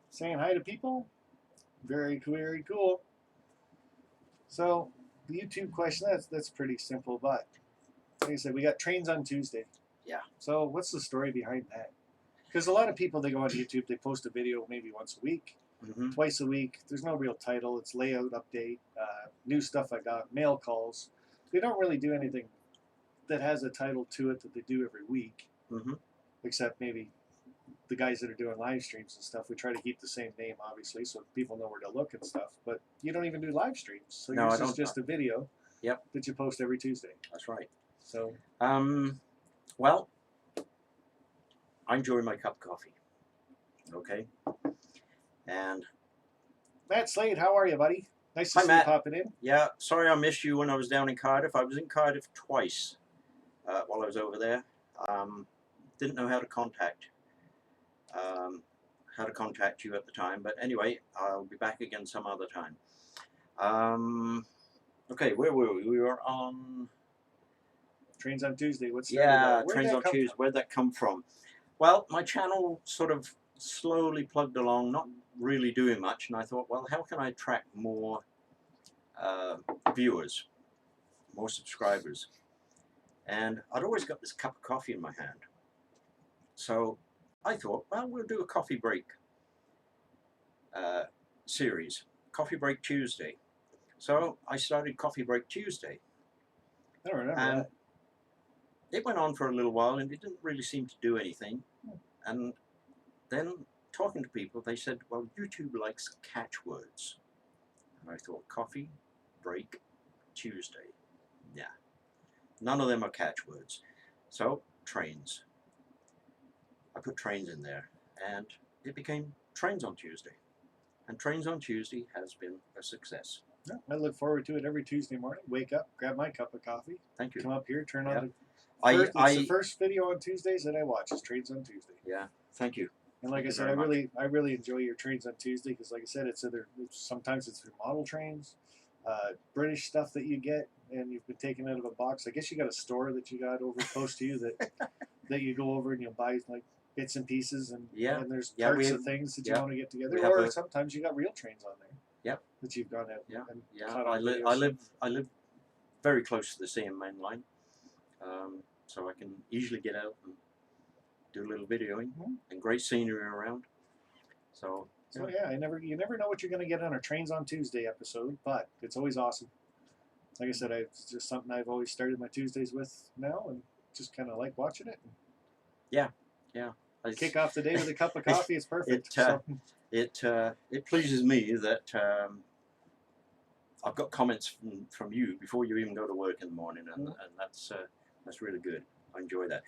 saying hi to people. Very cool. So the YouTube question, that's pretty simple, but like I said, we got trains on Tuesday. Yeah. So what's the story behind that? Because a lot of people, they go on YouTube, they post a video maybe once a week, twice a week. There's no real title. It's layout update, new stuff I got, mail calls. They don't really do anything that has a title to it that they do every week, except maybe the guys that are doing live streams and stuff. We try to keep the same name, obviously, so people know where to look and stuff. But you don't even do live streams, so yours is just a video that you post every Tuesday. That's right. So, well, I enjoy my cup of coffee. Okay. And Matt Slade, how are you, buddy? Nice to see you popping in. Yeah, sorry I missed you when I was down in Cardiff. I was in Cardiff twice while I was over there. Didn't know how to contact you at the time, but anyway, I'll be back again some other time. Okay, where were we? We were on Trains on Tuesday. What's Trains on Tuesday. Where'd that come from? Well, my channel sort of slowly plugged along, not really doing much, and I thought, well, how can I attract more viewers, more subscribers? And I'd always got this cup of coffee in my hand, so I thought, well, we'll do a coffee break. series, Coffee Break Tuesday. So I started Coffee Break Tuesday. I don't remember And that. it went on for a little while, and it didn't really seem to do anything. And then talking to people, they said, well, YouTube likes catchwords. And I thought, Coffee Break Tuesday. Yeah. None of them are catchwords. So, trains. I put trains in there, and it became Trains on Tuesday. And Trains on Tuesday has been a success. Yeah, I look forward to it every Tuesday morning. Wake up, grab my cup of coffee, Thank you. come up here, turn on Yep. the it's the first video on Tuesdays that I watch is Trains on Tuesday. Yeah, thank you. And like Thank I you said, very I really enjoy your Trains on Tuesday because, like I said, sometimes it's through model trains, British stuff that you get, and you've been taken out of a box. I guess you got a store that you got over close to you that you go over and you'll buy like bits and pieces, and there's parts of things that you want to get together. Or sometimes you got real trains on there. Yep. That you've gone out. Yeah. And Yeah. cut I on live videos. very close to the CM main line, so I can easily get out and do a little videoing, and great scenery around. So yeah, you never know what you're going to get on a Trains on Tuesday episode, but it's always awesome. Like I said, it's just something I've always started my Tuesdays with now, and just kind of like watching it. Yeah. Kick off the day with a cup of coffee. It's perfect. It pleases me that I've got comments from you before you even go to work in the morning, and that's really good. I enjoy that.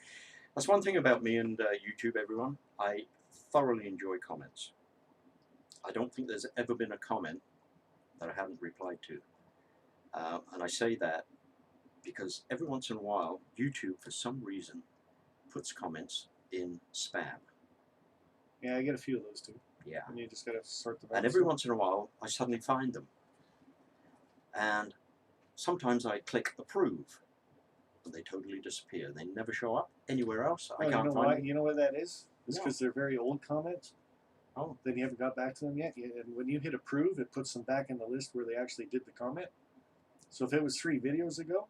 That's one thing about me and YouTube, everyone. I thoroughly enjoy comments. I don't think there's ever been a comment that I haven't replied to. And I say that because every once in a while, YouTube, for some reason, puts comments in spam. Yeah, I get a few of those too. Yeah. And you just got to sort them out. And every once in a while, I suddenly find them. And sometimes I click approve, and they totally disappear. They never show up anywhere else. I can't find them. You know what that is? It's because they're very old comments. Oh. Then you haven't got back to them yet. And when you hit approve, it puts them back in the list where they actually did the comment. So if it was 3 videos ago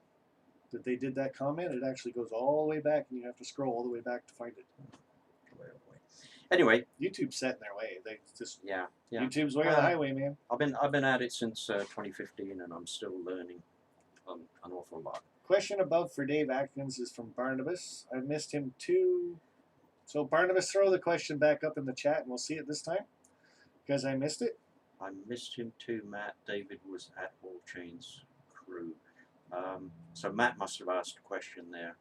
that they did that comment, it actually goes all the way back, and you have to scroll all the way back to find it. Anyway, YouTube's set in their way. They just yeah. YouTube's way of the highway, man. I've been at it since 2015, and I'm still learning an awful lot. Question above for Dave Atkins is from Barnabas. I missed him too. So Barnabas, throw the question back up in the chat, and we'll see it this time because I missed it. I missed him too, Matt. David was at All Chains crew. So Matt must have asked a question there.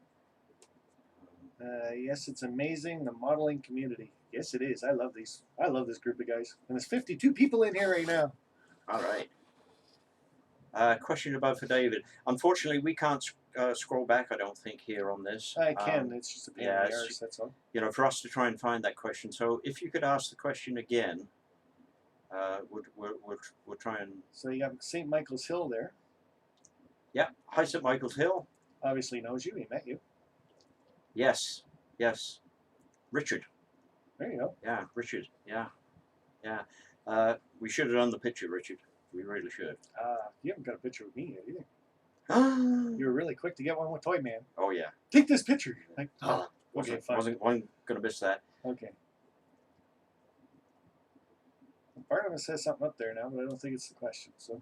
Yes, it's amazing, the modeling community. Yes, it is. I love these. I love this group of guys. And there's 52 people in here right now. All right. Question above for David. Unfortunately, we can't scroll back, I don't think, here on this. I can. It's just a pain in the arse, that's all. You know, for us to try and find that question. So if you could ask the question again, we'll try and... So you got St. Michael's Hill there. Yeah. Hi, St. Michael's Hill. Obviously knows you. He met you. Yes. Richard. There you go. Yeah, Richard. Yeah. We should have done the picture, Richard. We really should. You haven't got a picture with me yet either. You were really quick to get one with Toy Man. Oh, yeah. Take this picture. Like, okay, fine. Wasn't going to miss that. Okay. Barnabas says something up there now, but I don't think it's the question. So.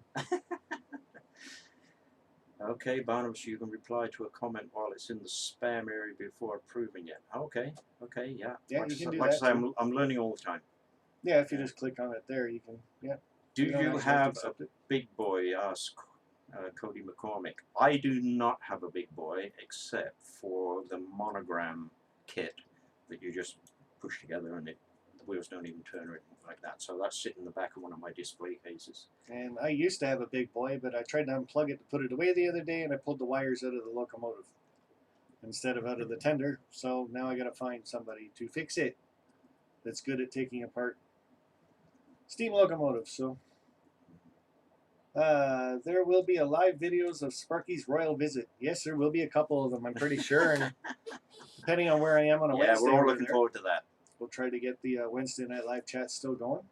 Okay, Barnabas, you can reply to a comment while it's in the spam area before approving it. Okay, yeah. Yeah, you can do like that. I say, I'm learning all the time. Yeah, if you just click on it there, you can, yeah. Do you have a big boy? Asked Cody McCormick. I do not have a big boy, except for the monogram kit that you just push together and the wheels don't even turn or anything like that. So that's sitting in the back of one of my display cases. And I used to have a big boy, but I tried to unplug it to put it away the other day, and I pulled the wires out of the locomotive instead of out of the tender. So now I got to find somebody to fix it that's good at taking apart steam locomotives. So there will be a live videos of Sparky's royal visit. Yes, there will be a couple of them, I'm pretty sure. And depending on where I am on a Wednesday, we're all looking forward to that. We'll try to get the Wednesday night live chat still going.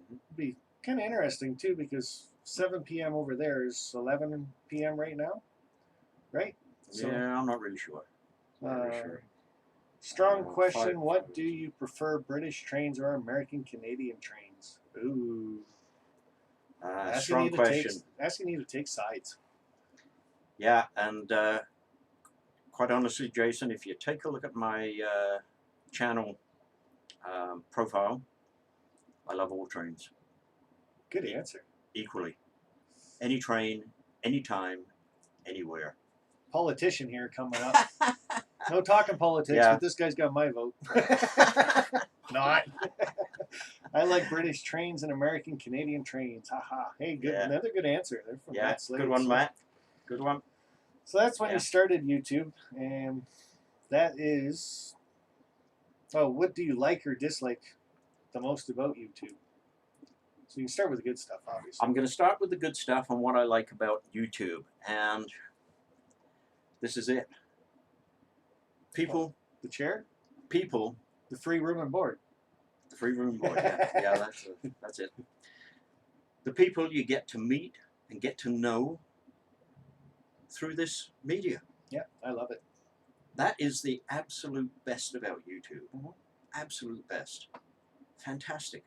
It'll be kind of interesting too, because 7 p.m. over there is 11 p.m. right now, right? So, yeah, I'm not really sure. Strong question. What do you prefer, British trains or American Canadian trains? Ooh. Strong question. Asking you to take sides. Yeah, and quite honestly, Jason, if you take a look at my channel profile, I love all trains. Good answer. Equally. Any train, anytime, anywhere. Politician here coming up. No talking politics, Yeah. but this guy's got my vote. Not. I like British trains and American Canadian trains. Haha. Hey, good. Yeah. Another good answer. They're from Yeah, Matt Slade, good one, so. Matt. Good one. So that's when Yeah. you started YouTube, and that is. Oh, what do you like or dislike the most about YouTube? So you can start with the good stuff, obviously. I'm going to start with the good stuff and what I like about YouTube, and this is it. People, The chair, people, the free room and board. the free room board. Yeah, that's it. The people you get to meet and get to know through this media. Yeah, I love it. That is the absolute best about YouTube. Mhm. Absolute best. Fantastic.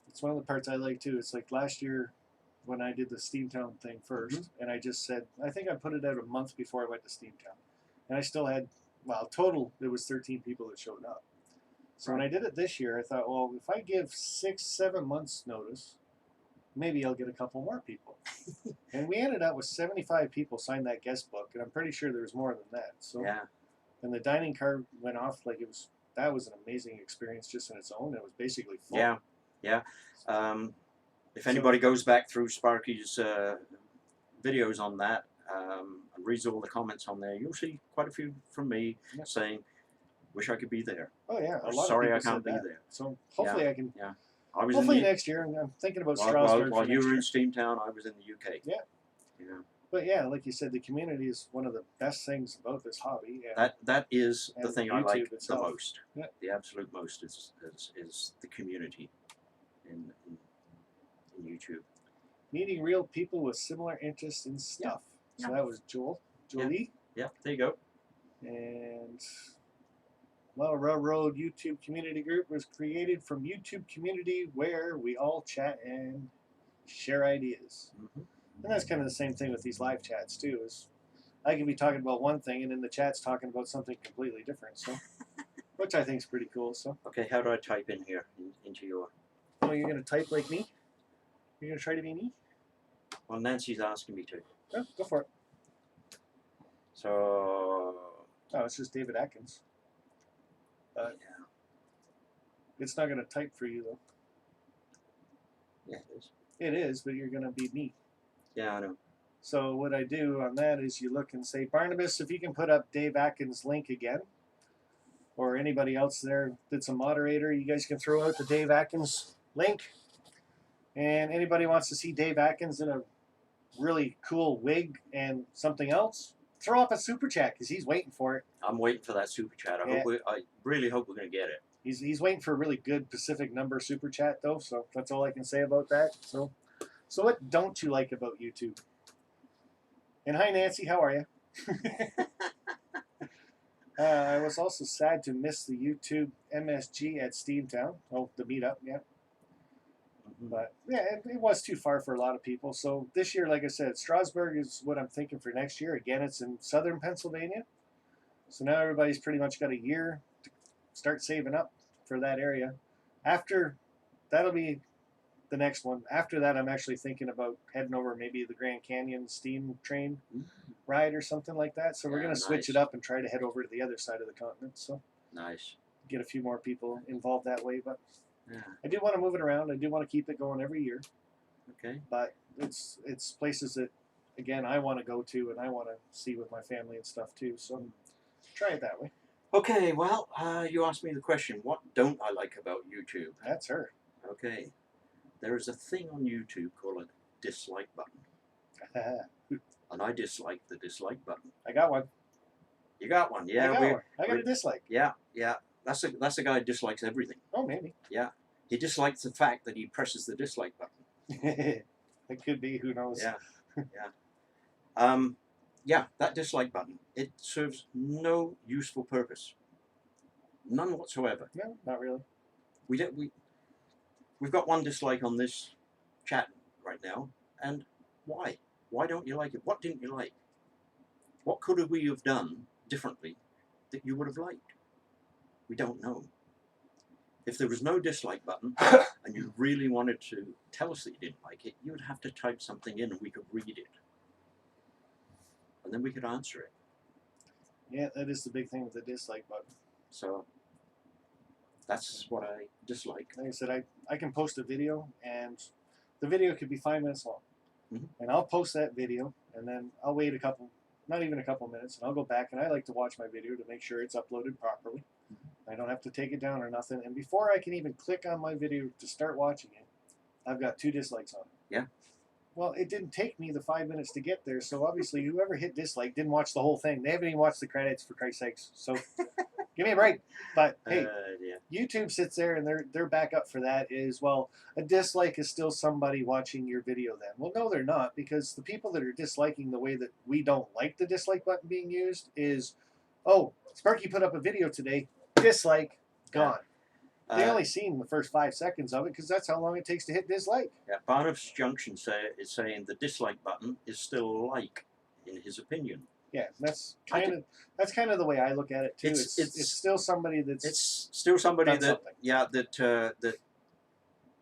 It's one of the parts I like too. It's like last year when I did the Steamtown thing 1st, and I just said, I think I put it out a month before I went to Steamtown. And I still had, well, total, there was 13 people that showed up. So when I did it this year, I thought, well, if I give 6-7 months notice, maybe I'll get a couple more people. And we ended up with 75 people signed that guest book, and I'm pretty sure there was more than that. So, Yeah. and the dining car went off like that was an amazing experience just in its own. It was basically full. Yeah. Yeah. If anybody goes back through Sparky's videos on that and reads all the comments on there, you'll see quite a few from me saying, "Wish I could be there." Oh yeah, a Or, lot sorry of I people can't said be that. there. So hopefully I can. Yeah. I was Hopefully in the, next year. I'm thinking about Strasbourg. while for you next were year. in Steamtown, I was in the UK. Yeah. Yeah. But yeah, like you said, the community is one of the best things about this hobby. And That is the and thing I YouTube like itself. the most. Yeah. The absolute most is the community in YouTube. meeting real people with similar interests in stuff. So that was Jolie. Yeah, there you go. And well, Railroad YouTube community group was created from YouTube community where we all chat and share ideas. Mm-hmm. And that's kind of the same thing with these live chats too. Is I can be talking about one thing and then the chat's talking about something completely different. So, which I think is pretty cool. So. Okay, how do I type in here into your? Oh, you're gonna type like me? You're gonna try to be me? Well, Nancy's asking me to. Oh, go for it. So. Oh, it's just David Atkins. Yeah. It's not gonna type for you though. Yeah, it is. It is, but you're gonna be me. Yeah, I know. So what I do on that is you look and say, Barnabas, if you can put up Dave Atkins' link again, or anybody else there that's a moderator, you guys can throw out the Dave Atkins link. And anybody wants to see Dave Atkins in a really cool wig and something else, throw up a super chat because he's waiting for it. I'm waiting for that super chat. I really hope we're going to get it. He's waiting for a really good Pacific number super chat though, so that's all I can say about that. So what don't you like about YouTube? And hi Nancy, how are you? I was also sad to miss the YouTube MSG at Steamtown. Oh, the meetup, yeah. But yeah, it was too far for a lot of people. So this year, like I said, Strasbourg is what I'm thinking for next year. Again, it's in southern Pennsylvania. So now everybody's pretty much got a year to start saving up for that area. After, that'll be the next one. After that, I'm actually thinking about heading over maybe the Grand Canyon steam train ride or something like that. So we're going to switch it up and try to head over to the other side of the continent. So nice. Get a few more people involved that way. But yeah. I do want to move it around. I do want to keep it going every year. Okay. But it's places that, again, I want to go to and I want to see with my family and stuff too. So try it that way. Okay, well, you asked me the question, what don't I like about YouTube? That's her. Okay. There is a thing on YouTube called a dislike button. And I dislike the dislike button. I got one. You got one, yeah. I got a dislike. Yeah. That's a guy who dislikes everything. Oh, maybe. Yeah. He dislikes the fact that he presses the dislike button. It could be, who knows. Yeah. Yeah, that dislike button, it serves no useful purpose. None whatsoever. No, not really. we've got one dislike on this chat right now, and why? Why don't you like it? What didn't you like? What could we have done differently that you would have liked? We don't know. If there was no dislike button and you really wanted to tell us that you didn't like it, you would have to type something in and we could read it. And then we could answer it. Yeah, that is the big thing with the dislike button. So that's what I dislike. Like I said, I can post a video, and the video could be 5 minutes long. Mhm. And I'll post that video, and then I'll wait not even a couple minutes, and I'll go back, and I like to watch my video to make sure it's uploaded properly. I don't have to take it down or nothing. And before I can even click on my video to start watching it, I've got 2 dislikes on it. Yeah. Well, it didn't take me the 5 minutes to get there, so obviously whoever hit dislike didn't watch the whole thing. They haven't even watched the credits, for Christ's sakes. So give me a break. But hey, Yeah. YouTube sits there, and their backup for that is, well, a dislike is still somebody watching your video then. Well, no, they're not, because the people that are disliking the way that we don't like the dislike button being used is, oh, Sparky put up a video today, dislike, gone. They only seen the first 5 seconds of it because that's how long it takes to hit dislike. Yeah, Barnab's Junction is saying the dislike button is still like, in his opinion. Yeah, that's kind of the way I look at it too. It's still somebody that's that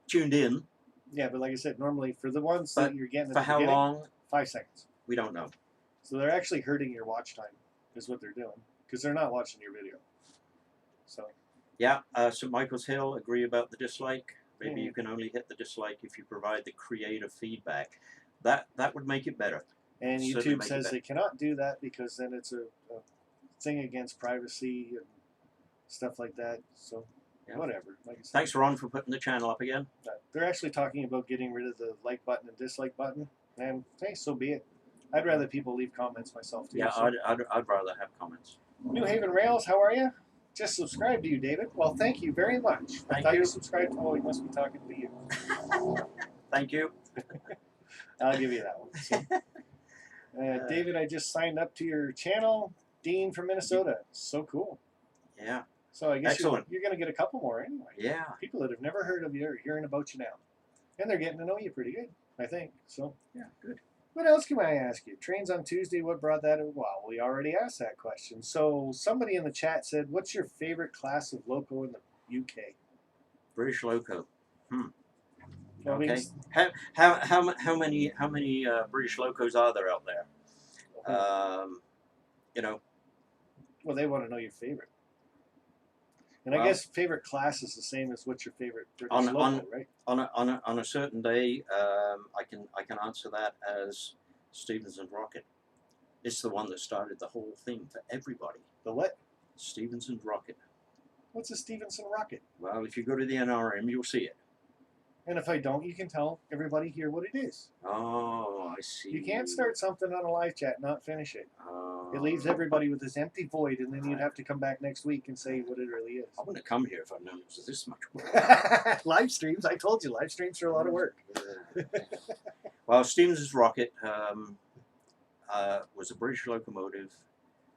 tuned in. Yeah, but like I said, normally for the ones that you're getting at for the how beginning, long? 5 seconds. We don't know. So they're actually hurting your watch time, is what they're doing, because they're not watching your video. So. Yeah, St. Michael's Hill, agree about the dislike. Maybe you can only hit the dislike if you provide the creative feedback. That would make it better. And YouTube says they cannot do that because then it's a thing against privacy and stuff like that. So whatever. Like I said, thanks, Ron, for putting the channel up again. They're actually talking about getting rid of the like button and dislike button, and hey, so be it. I'd rather people leave comments myself too. Yeah, so. I'd rather have comments. New Haven Rails, how are you? Just subscribed to you, David. Well, thank you very much. I thought you subscribed. Oh, he must be talking to you. Thank you. I'll give you that one. So, David, I just signed up to your channel. Dean from Minnesota. So cool. Yeah. So I guess you're going to get a couple more anyway. Yeah. People that have never heard of you are hearing about you now. And they're getting to know you pretty good, I think. So yeah, good. What else can I ask you? Trains on Tuesday, what brought that? Well, we already asked that question. So somebody in the chat said, what's your favorite class of loco in the UK? British loco. Well, okay. How many British locos are there out there? You know. Well, they want to know your favorite. And I guess favorite class is the same as what's your favorite British loco, right? On a certain day, I can answer that as Stephenson Rocket. It's the one that started the whole thing for everybody. The what? Stephenson Rocket. What's a Stephenson Rocket? Well, if you go to the NRM, you'll see it. And if I don't, you can tell everybody here what it is. Oh, I see. You can't start something on a live chat and not finish it. It leaves everybody with this empty void, and then you'd have to come back next week and say what it really is. I wouldn't have come here if I'd known it was this much work. Live streams, I told you, live streams are a lot of work. Well, Stevenson's Rocket was a British locomotive.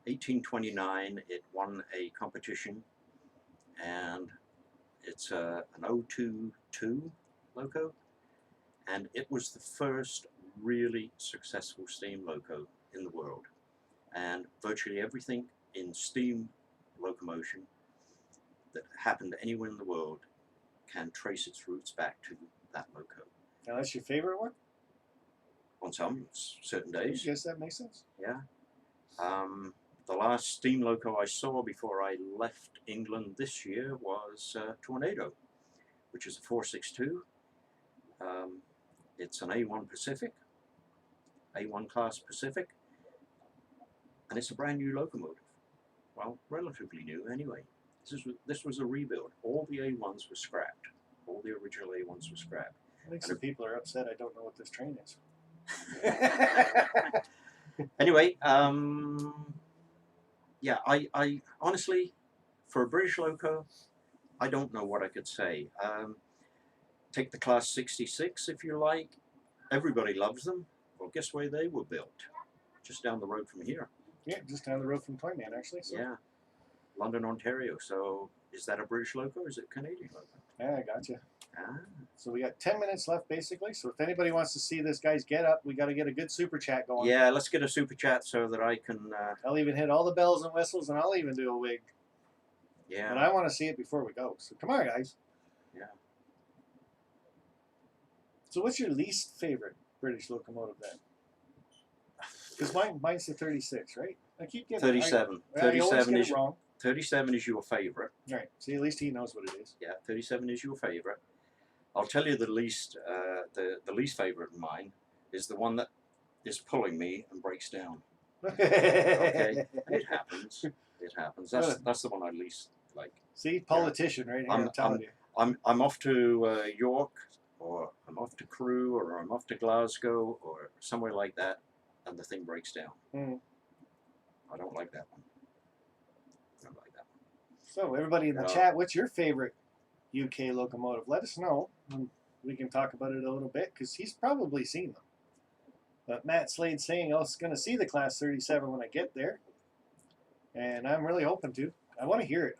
1829, it won a competition, and it's an 022 loco, and it was the first really successful steam loco in the world. And virtually everything in steam locomotion that happened anywhere in the world can trace its roots back to that loco. Now that's your favorite one? On some certain days. I guess that makes sense. Yeah. The last steam loco I saw before I left England this year was Tornado, which is a 462. It's an A1 Pacific, A1 class Pacific, and it's a brand new locomotive. Well, relatively new anyway. This was a rebuild. All the A1s were scrapped. All the original A1s were scrapped. I think some people are upset I don't know what this train is. Anyway, yeah, I honestly, for a British loco, I don't know what I could say. Take the class 66 if you like. Everybody loves them. Well, guess where they were built? Just down the road from here. Yeah, just down the road from Toyman, actually. So. Yeah, London, Ontario. So is that a British loco or is it a Canadian loco? Yeah, I got you. Ah. So we got 10 minutes left, basically. So if anybody wants to see this guy's get up, we got to get a good super chat going. Yeah, let's get a super chat so that I can. I'll even hit all the bells and whistles, and I'll even do a wig. Yeah. But I want to see it before we go. So come on, guys. Yeah. So what's your least favorite British locomotive then? Because mine's the 36, right? I keep getting 37. I always 37 get is it wrong. 37 is your favorite. All right. See, at least he knows what it is. Yeah, 37 is your favorite. I'll tell you the least favorite of mine is the one that is pulling me and breaks down. Okay, it happens. It happens. That's the one I least like. See, politician right here. I'm telling you. I'm off to York, or I'm off to Crewe, or I'm off to Glasgow, or somewhere like that, and the thing breaks down. Mm. I don't like that one. I don't like that one. So everybody in the chat, what's your favorite UK locomotive? Let us know. We can talk about it a little bit because he's probably seen them. But Matt Slade's saying I was going to see the Class 37 when I get there, and I'm really hoping to. I want to hear it.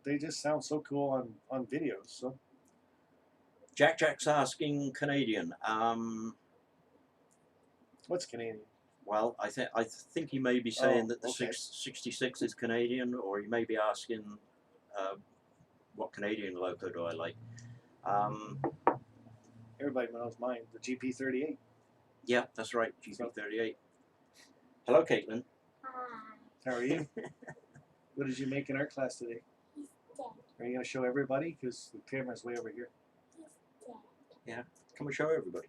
They just sound so cool on videos. So Jack's asking Canadian. what's Canadian? Well, I think he may be saying that the okay. 66 is Canadian, or he may be asking what Canadian loco do I like. Everybody knows mine, the GP38. Yeah, that's right, GP38. Hello, Caitlin. Hi. How are you? What did you make in art class today? He's dead. Are you going to show everybody? Because the camera's way over here. He's dead. Yeah, come and show everybody.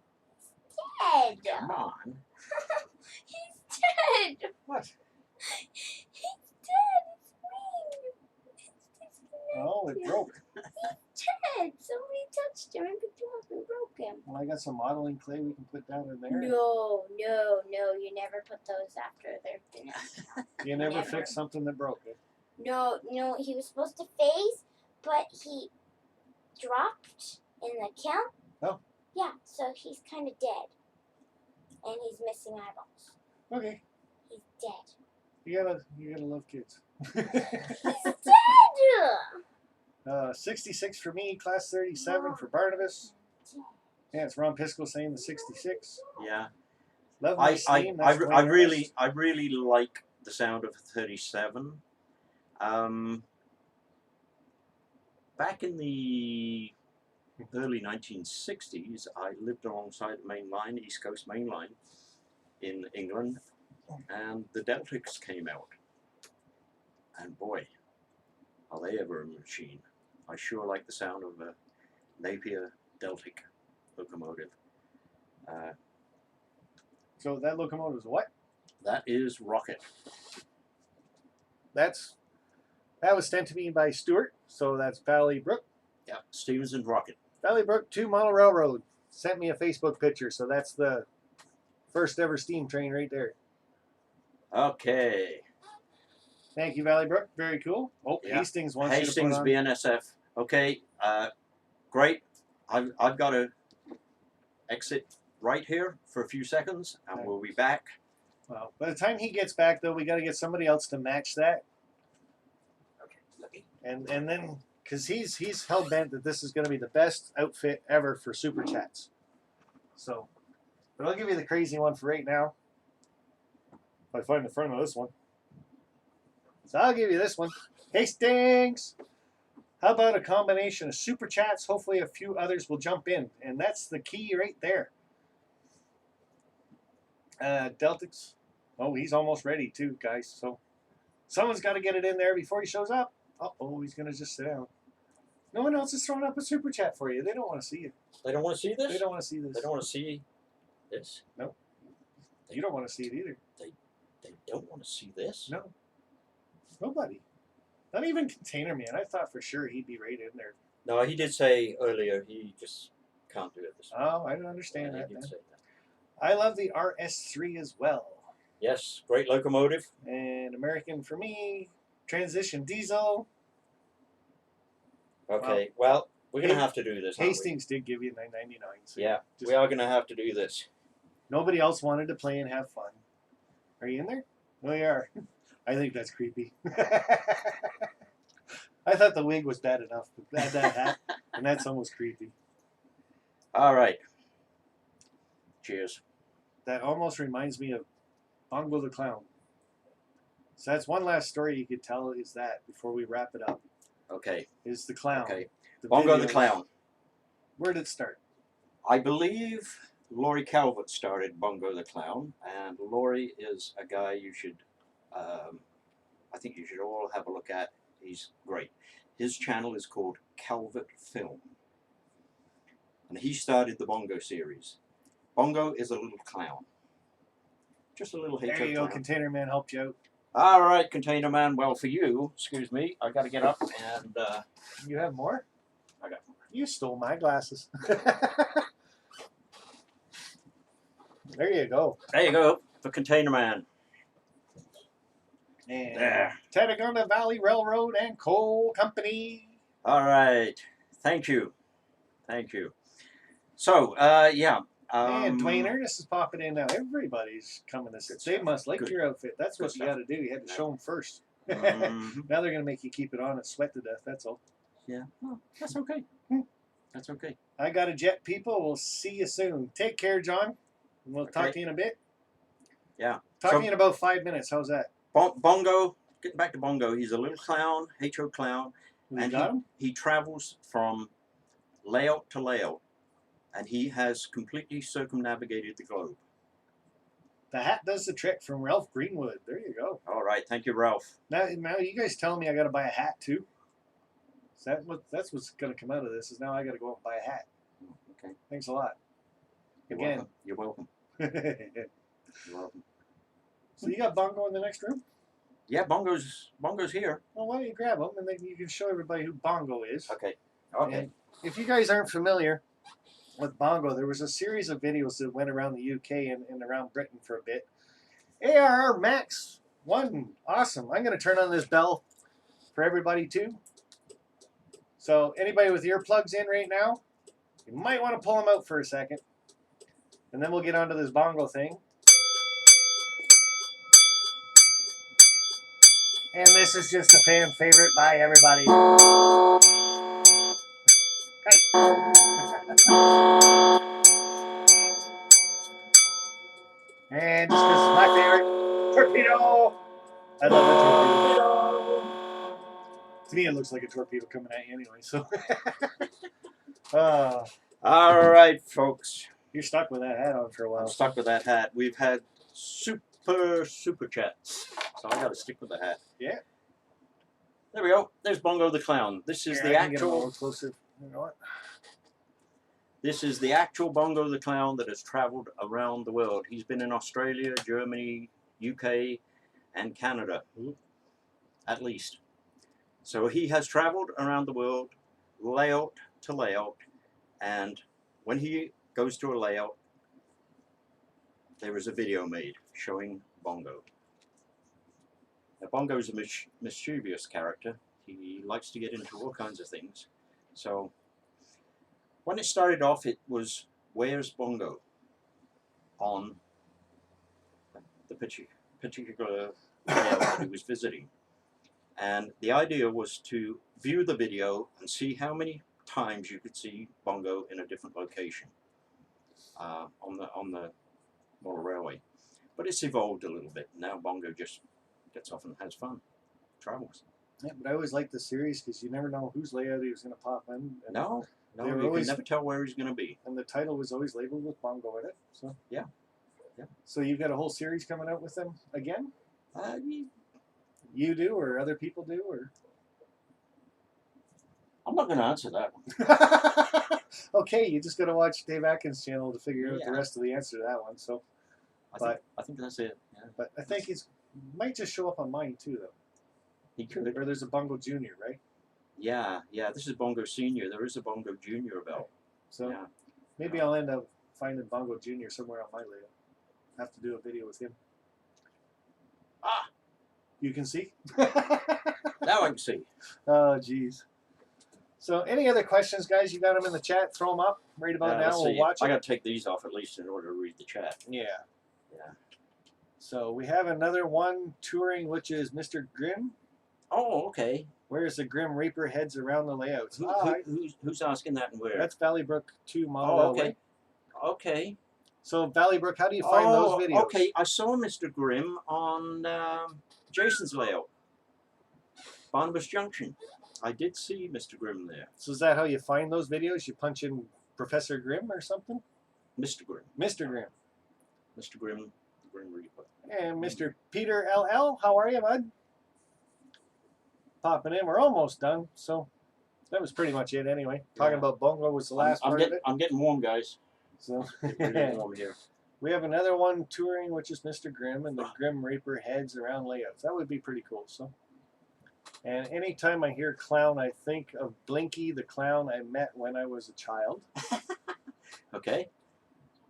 Dead. Come on. He's dead. What? He's dead. It's wing. Oh, it broke. He's dead. Somebody touched him and picked him up and broke him. Well, I got some modeling clay we can put down in there. No. You never put those after they're finished. You never Never. fixed something that broke it. No. He was supposed to phase, but he dropped in the count. Oh. Yeah, so he's kind of dead. And he's missing eyeballs. Okay. He's dead. You gotta love kids. He's dead! 66 for me, Class 37 for Barnabas. Yeah, it's Ron Pisco saying the 66. Yeah. Love my steam. I really like the sound of 37. Back in the early 1960s, I lived alongside the main line, East Coast Main Line, in England, and the Deltics came out. And boy, are they ever a machine. I sure like the sound of a Napier Deltic locomotive. So that locomotive is what? That is Rocket. That was sent to me by Stuart. So that's Valley Brook. Yeah, Stevenson Rocket. Valley Brook 2 Model Railroad sent me a Facebook picture. So that's the first ever steam train right there. Okay. Thank you, Valley Brook. Very cool. Oh, Yeah. Hastings wants Hastings you to put on. BNSF. Okay, great. I've got to exit right here for a few seconds, and we'll be back. Well, by the time he gets back, though, we got to get somebody else to match that. Okay, let me. And then, because he's hell bent that this is going to be the best outfit ever for Super Chats. So, but I'll give you the crazy one for right now. If I find the front of this one. So I'll give you this one. Hastings! How about a combination of Super Chats? Hopefully a few others will jump in. And that's the key right there. Deltics. Oh, he's almost ready too, guys. So someone's got to get it in there before he shows up. Oh, he's going to just sit down. No one else is throwing up a Super Chat for you. They don't want to see you. They don't want to see this? They don't want to see this. They don't want to see this? No. You don't want to see it either. They don't want to see this? No. Nobody. Not even Container Man. I thought for sure he'd be right in there. No, he did say earlier he just can't do it this way. Oh, I don't understand that. He did say that. I love the RS3 as well. Yes, great locomotive. And American for me. Transition diesel. Okay, well, we're going to have to do this. aren't we? Hastings did give you $9.99. So Yeah, just- we are going to have to do this. Nobody else wanted to play and have fun. Are you in there? Oh, you are. I think that's creepy. I thought the wig was bad enough, but that hat. And that's almost creepy. All right. Cheers. That almost reminds me of Bongo the Clown. So that's one last story you could tell is that before we wrap it up. Okay. Is the clown. Okay. The Bongo the videos. Clown. Where did it start? I believe Laurie Calvert started Bongo the Clown, and Laurie is a guy you should, I think you should all have a look at. He's great. His channel is called Calvert Film, and he started the Bongo series. Bongo is a little clown, just a little There HO you go. clown. Container Man helped you out. All right, Container Man. Well, for you, excuse me, I got to get up and. You have more? I got more. You stole my glasses. There you go. There you go, for Container Man. And There. Tatagonda Valley Railroad and Coal Company. All right. Thank you. Thank you. So, yeah. And Dwayne Ernest is popping in now. Everybody's coming to see. Good They stuff. must like Good. your outfit. That's Good what you got to do. You had to Yeah. show them first. Mhm. Now they're going to make you keep it on and sweat to death. That's all. Yeah. Well, that's okay. That's okay. I got a jet, people. We'll see you soon. Take care, John. And we'll talk Okay. to you in a bit. Yeah. Talk So- to you in about 5 minutes. How's that? Bongo, getting back to Bongo, he's a little clown, HO clown, You and got him? he travels from layout to layout, and he has completely circumnavigated the globe. The hat does the trick from Ralph Greenwood. There you go. All right. Thank you, Ralph. Now you guys telling me I got to buy a hat too? Is that that's what's going to come out of this? Is now I got to go out and buy a hat. Okay. Thanks a lot. You're Again. welcome. You're welcome. So You're welcome. you got Bongo in the next room? Yeah, Bongo's here. Well, why don't you grab him and then you can show everybody who Bongo is. Okay. Okay. And if you guys aren't familiar with Bongo, there was a series of videos that went around the UK and around Britain for a bit. ARR Max 1. Awesome. I'm going to turn on this bell for everybody too. So anybody with earplugs in right now, you might want to pull them out for a second. And then we'll get onto this Bongo thing. And this is just a fan favorite by everybody. And just because it's my favorite, torpedo. I love the torpedo. To me, it looks like a torpedo coming at you anyway. So, All right, folks. you're stuck with that hat on for a I'm while. stuck with that hat. We've had super chats, so I got to stick with the hat. Yeah. There we go. There's Bongo the Clown. This is Here, the I can get a actual. little closer. You know what? This is the actual Bongo the Clown that has travelled around the world. He's been in Australia, Germany, UK, and Canada, at least. So he has travelled around the world, layout to layout, and when he goes to a layout, there is a video made showing Bongo. Now, Bongo is a mischievous character. He likes to get into all kinds of things. So when it started off, it was, where's Bongo? On the particular layout that he was visiting. And the idea was to view the video and see how many times you could see Bongo in a different location on the model railway. But it's evolved a little bit. Now Bongo just gets off and has fun, travels. Yeah, but I always liked the series because you never know whose layout he was going to pop in. And, No, They were you can always- never tell where he's going to be. and the title was always labeled with Bongo in it. So Yeah. Yeah. So you've got a whole series coming out with them again? I'm You do, or other people do, or? not going to answer that one. Okay, you just got to watch Dave Atkins' channel to figure out Yeah. the rest of the answer to that one. So, I think that's it. Yeah. but I think it might just show up on mine too, though. He could. Or there's a Bongo Junior, right? Yeah. This is Bongo Senior. There is a Bongo Junior about. So Yeah. maybe I'll end up finding Bongo Junior somewhere on my layout. Have to do a video with him. Ah! You can see. Now I can see. Oh, jeez. So, any other questions, guys? You got them in the chat. Throw them up right about now. Let's We'll see. watch I it. got to take these off at least in order to read the chat. Yeah. Yeah. So we have another one touring, which is Mr. Grimm. Oh, okay. Where's the Grim Reaper heads around the layouts? Who's asking that and where? That's Valleybrook 2 Mile Oh, Railway. okay. Okay. So Valleybrook, how do you find those videos? Okay. I saw Mr. Grimm on Jason's layout, Barnabas Junction. I did see Mr. Grimm there. So is that how you find those videos? You punch in Professor Grimm or something? Mr. Grimm. Mr. Grimm. Mr. Grimm, the Grim Reaper. And Mr. Peter LL, how are you, bud? Popping in. We're almost done. So that was pretty much it anyway. Talking about Bongo was the last part of it. I'm getting warm, guys. So It's really warm here. we have another one touring, which is Mr. Grimm and the Grim Reaper heads around layouts. That would be pretty cool. So, and anytime I hear clown, I think of Blinky, the clown I met when I was a child. Okay.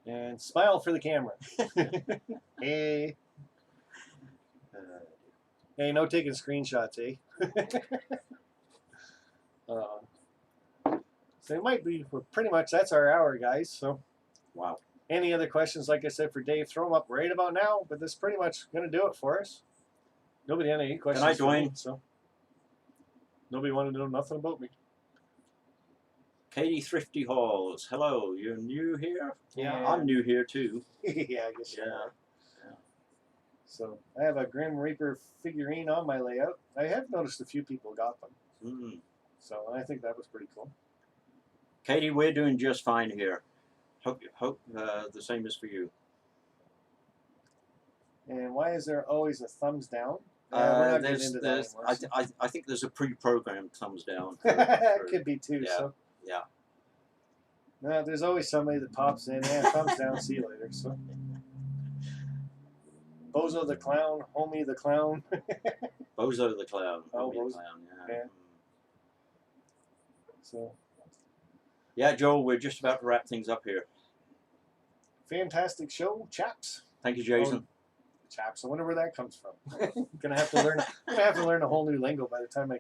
And smile for the camera. Hey. Hey, no taking screenshots, eh? So it might be, pretty much, that's our hour, guys. So, Wow. any other questions, like I said, for Dave, throw them up right about now. But that's pretty much going to do it for us. Nobody had any questions. Good night, for me, Dwayne. so nobody wanted to know nothing about me. Katie Thrifty Halls. Hello. You're new here? Yeah. I'm new here too. Yeah, I guess. Yeah. So I have a Grim Reaper figurine on my layout. I have noticed a few people got them. Mm. So I think that was pretty cool. Katie, we're doing just fine here. Hope the same is for you. And why is there always a thumbs down? We're not getting into that there's anymore. So. I think there's a pre-programmed thumbs down. It could be too. Yeah. So. Yeah. No, there's always somebody that pops in. Yeah, thumbs down. See you later. So. Bozo the clown, homie the clown. Bozo the clown. Oh, Homie the Bozo. clown. Yeah. Yeah. So Yeah, Joel, we're just about to wrap things up here. fantastic show, chaps. Thank you, Jason. Chaps. I wonder where that comes from. gonna have to learn a whole new lingo by the time then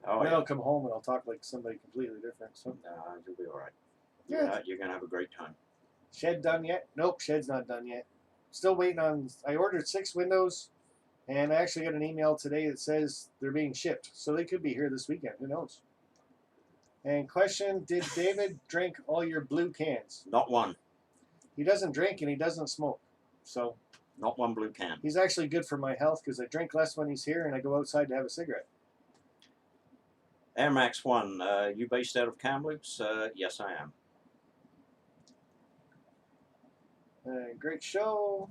I'll come home and I'll talk like somebody completely different. So You'll be all right. yeah. You're gonna have a great time. Shed done yet? Nope, shed's not done yet. Still waiting on. I ordered 6 windows, and I actually got an email today that says they're being shipped, so they could be here this weekend. Who knows? And question: did David drink all your blue cans? Not one. He doesn't drink and he doesn't smoke, so Not one blue can. he's actually good for my health because I drink less when he's here and I go outside to have a cigarette. Air Max 1, you based out of Kamloops? Yes, I am. Great show.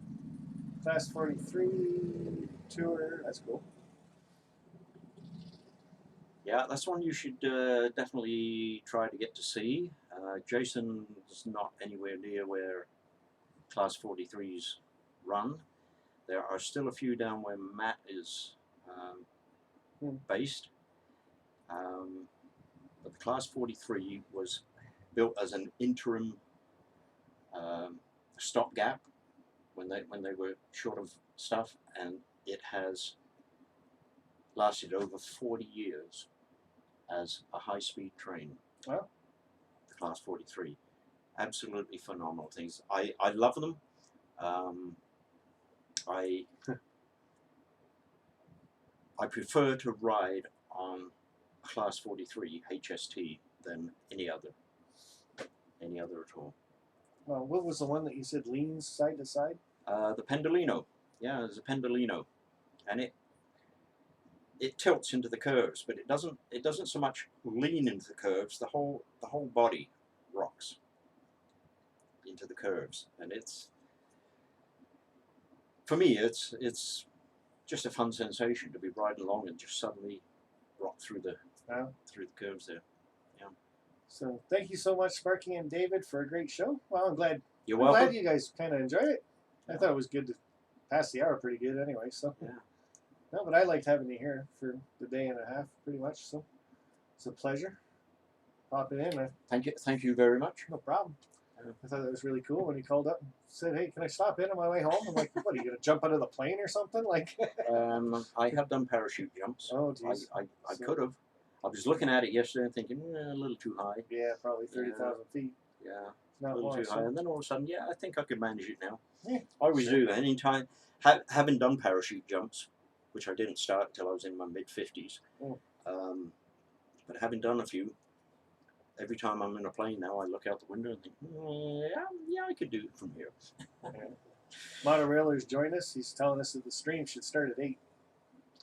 Class 43 tour. That's cool. Yeah, that's one you should definitely try to get to see. Jason's not anywhere near where Class 43s run. There are still a few down where Matt is based. But the Class 43 was built as an interim stopgap when they were short of stuff, and it has lasted over 40 years as a high-speed train. Wow. The Class 43, absolutely phenomenal things. I love them. I prefer to ride on Class 43 HST than any other at all. What was the one that you said leans side to side? The Pendolino. Yeah, there's a Pendolino, and it tilts into the curves, but it doesn't so much lean into the curves. The whole body rocks into the curves, and for me it's just a fun sensation to be riding along and just suddenly rock through the curves there. So thank you so much, Sparky and David, for a great show. Well, I'm glad You're welcome. glad you guys kind of enjoyed it. I thought it was good to pass the hour pretty good anyway. So Yeah. No, but I liked having you here for the day and a half, pretty much. So it's a pleasure popping in. Thank you very much. No problem. I thought that was really cool when he called up and said, "Hey, can I stop in on my way home?" I'm like, "What, are you gonna jump out of the plane or something?" Like, I have done parachute jumps. oh, geez. I could have. I was looking at it yesterday and thinking, a little too high. Yeah, probably 30,000 feet. Yeah, It's not a little more, too high. And then all of a sudden, I think I could manage it now. Yeah, I always sure. do. Anytime, having done parachute jumps, which I didn't start until I was in my mid-50s, Oh. But having done a few, every time I'm in a plane now, I look out the window and think, yeah, I could do it from here. Monorailer's joined us. He's telling us that the stream should start at 8.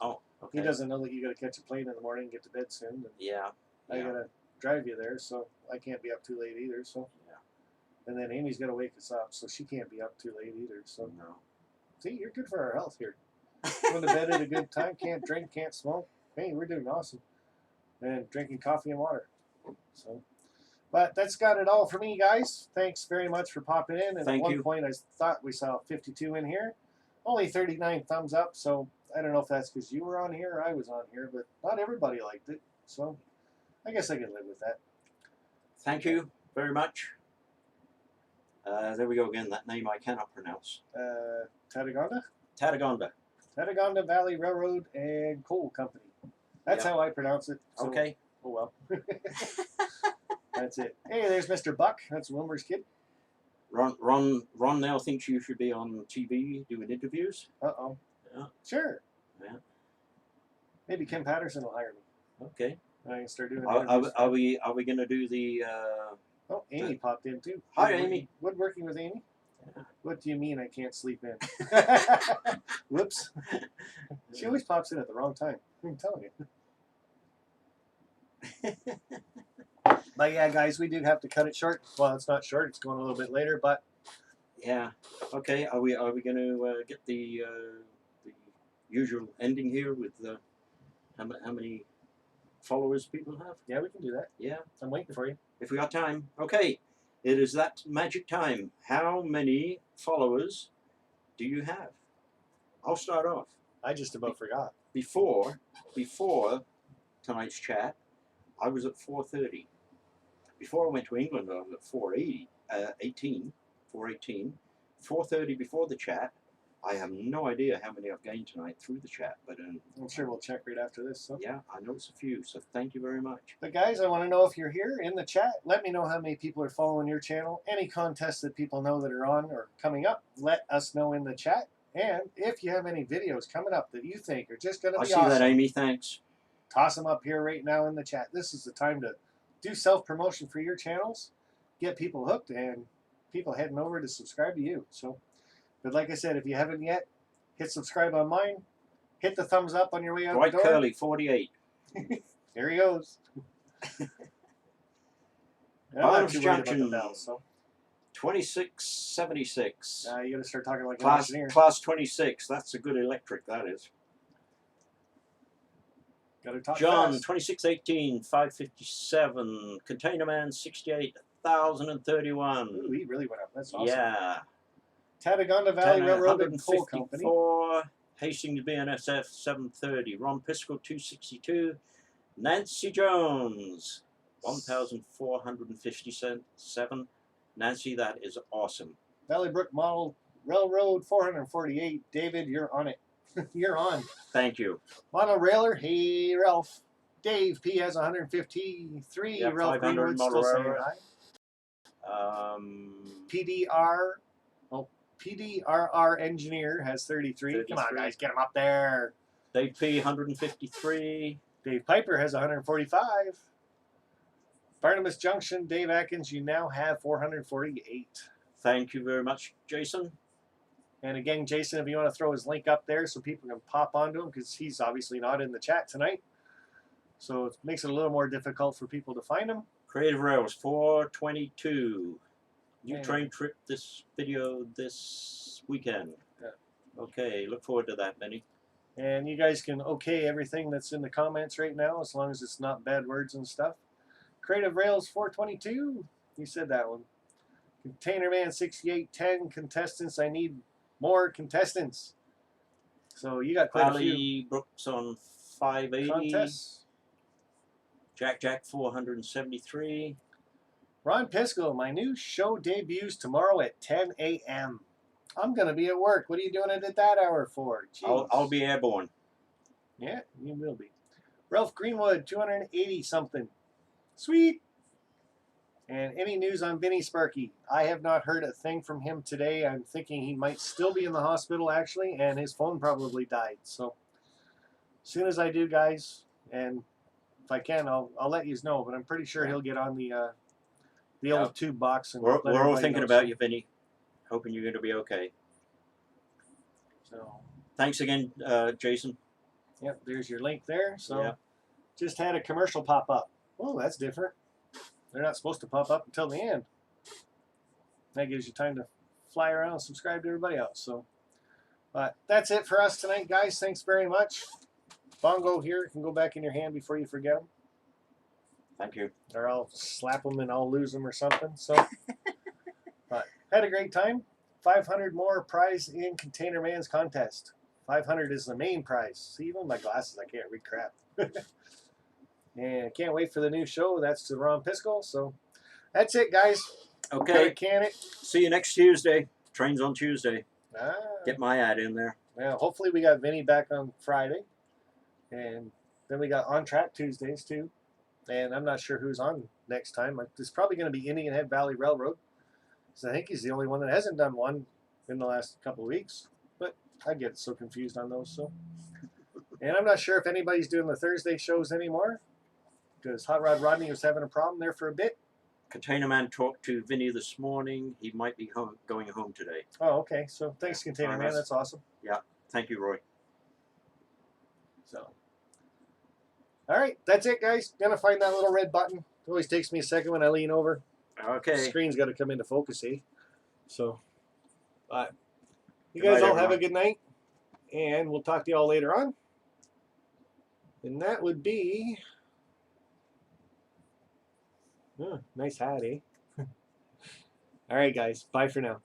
Oh, okay. He doesn't know that you got to catch a plane in the morning and get to bed soon. And Yeah. I got to drive you there, so I can't be up too late either. So. Yeah. And then Amy's got to wake us up, so she can't be up too late either. So. No. See, you're good for our health here. Going to bed at a good time, can't drink, can't smoke. Hey, we're doing awesome. And drinking coffee and water. So, but that's got it all for me, guys. Thanks very much for popping in. And Thank at one you. point, I thought we saw 52 in here. Only 39 thumbs up, so I don't know if that's because you were on here or I was on here, but not everybody liked it. So I guess I can live with that. Thank you very much. There we go again, that name I cannot pronounce. Tatagonda? Tatagonda. Tatagonda Valley Railroad and Coal Company. That's how I pronounce it. So, Okay. oh well. That's it. Hey, there's Mr. Buck. That's Wilmer's kid. Ron now thinks you should be on TV doing interviews. Uh-oh. Yeah. Sure. Yeah. Maybe Kim Patterson will hire me. Okay. I can start doing Are we going to do the? Oh, Amy popped in too. Hi, Amy. Woodworking with Amy. Yeah. What do you mean I can't sleep in? Whoops. She always pops in at the wrong time. I'm telling you. But yeah, guys, we do have to cut it short. Well, it's not short; it's going a little bit later. But Yeah. Okay. Are we going to get the usual ending here with how many followers people have? yeah, we can do that. Yeah. I'm waiting for you. If we got time. Okay. It is that magic time. How many followers do you have? I'll start off. I just about forgot. Before tonight's chat, I was at 430. Before I went to England, I was at 418. 430 before the chat. I have no idea how many I've gained tonight through the chat, but I'm sure we'll check right after this. So. yeah, I know it's a few, so thank you very much. But guys, I want to know if you're here in the chat. Let me know how many people are following your channel. Any contests that people know that are on or coming up, let us know in the chat. And if you have any videos coming up that you think are just going to I be see awesome, that, Amy. Thanks. toss them up here right now in the chat. This is the time to do self-promotion for your channels, get people hooked, and people heading over to subscribe to you. So, but like I said, if you haven't yet, hit subscribe on mine. Hit the thumbs up on your way out Dwight the door. Curley, 48. There he goes. I'm not Barnes too worried about the Junction. bell, so 2676. you got to start talking like an Class engineer. 26. That's a good electric, that is. Got to talk John, fast. 2618, 557. Container Man, 68,031. Ooh, he really went up. That's awesome. Yeah. Tatagonda Valley Railroad and Coal Company. 154. Hastings BNSF, 730. Ron Piskel, 262. Nancy Jones, 1,457. Nancy, that is awesome. Valley Brook Model Railroad 448. David, you're on it. You're on. Thank you. Monorailer, hey Ralph. Dave P has 153. Yeah, Ralph 500 Greenwood still saying Monorailer. hi. PDRR Engineer has 33. Come on, 33. guys, get him up there. Dave P, 153. Dave Piper has 145. Barnabas Junction, Dave Atkins, you now have 448. Thank you very much, Jason. And again, Jason, if you want to throw his link up there so people can pop onto him, because he's obviously not in the chat tonight. So it makes it a little more difficult for people to find him. Creative Rails, 422. New Yeah. train trip this video this weekend. Yeah. Okay, look forward to that, Benny. And you guys can okay everything that's in the comments right now, as long as it's not bad words and stuff. Creative Rails 422. You said that one. Container Man 6810. Contestants, I need more contestants. So you got quite a few Valley Brooks on 580. contests. Jack 473. Ron Piskel, my new show debuts tomorrow at 10 a.m. I'm going to be at work. What are you doing it at that hour for? Jeez. I'll be airborne. Yeah, you will be. Ralph Greenwood, 280 something. Sweet. And any news on Vinny Sparky? I have not heard a thing from him today. I'm thinking he might still be in the hospital, actually, and his phone probably died. So, as soon as I do, guys, and if I can, I'll let you know. But I'm pretty sure Yeah. he'll get on the Yeah. old tube box and We're let all everybody thinking know. about you, Vinny. Hoping you're going to be okay. So, Thanks again, Jason. yep, there's your link there. So, Yeah. just had a commercial pop up. Oh, that's different. They're not supposed to pop up until the end. That gives you time to fly around and subscribe to everybody else. So, but that's it for us tonight, guys. Thanks very much. Bongo here can go back in your hand before you forget them, Thank you. or I'll slap them and I'll lose them or something. So, but had a great time. 500 more prize in Container Man's contest. 500 is the main prize. See, even my glasses, I can't read crap. And I can't wait for the new show. That's to Ron Piskel. So that's it, guys. Okay. Gotta can it. See you next Tuesday. Train's on Tuesday. Ah, Get my ad in there. well, hopefully we got Vinny back on Friday. And then we got On Track Tuesdays, too. And I'm not sure who's on next time. It's probably going to be Indian Head Valley Railroad. So I think he's the only one that hasn't done one in the last couple of weeks. But I get so confused on those. So, and I'm not sure if anybody's doing the Thursday shows anymore, because Hot Rod Rodney was having a problem there for a bit. Container Man talked to Vinny this morning. He might be going home today. Oh, okay. So thanks, Container Man. That's awesome. Yeah. Thank you, Roy. So, all right. That's it, guys. Gonna find that little red button. It always takes me a second when I lean over. The Okay. screen's got to come into focus, eh? So, you Good guys night, all have a everyone. good night, and we'll talk to you all later on. And that would be, nice hat, eh? All right, guys. Bye for now.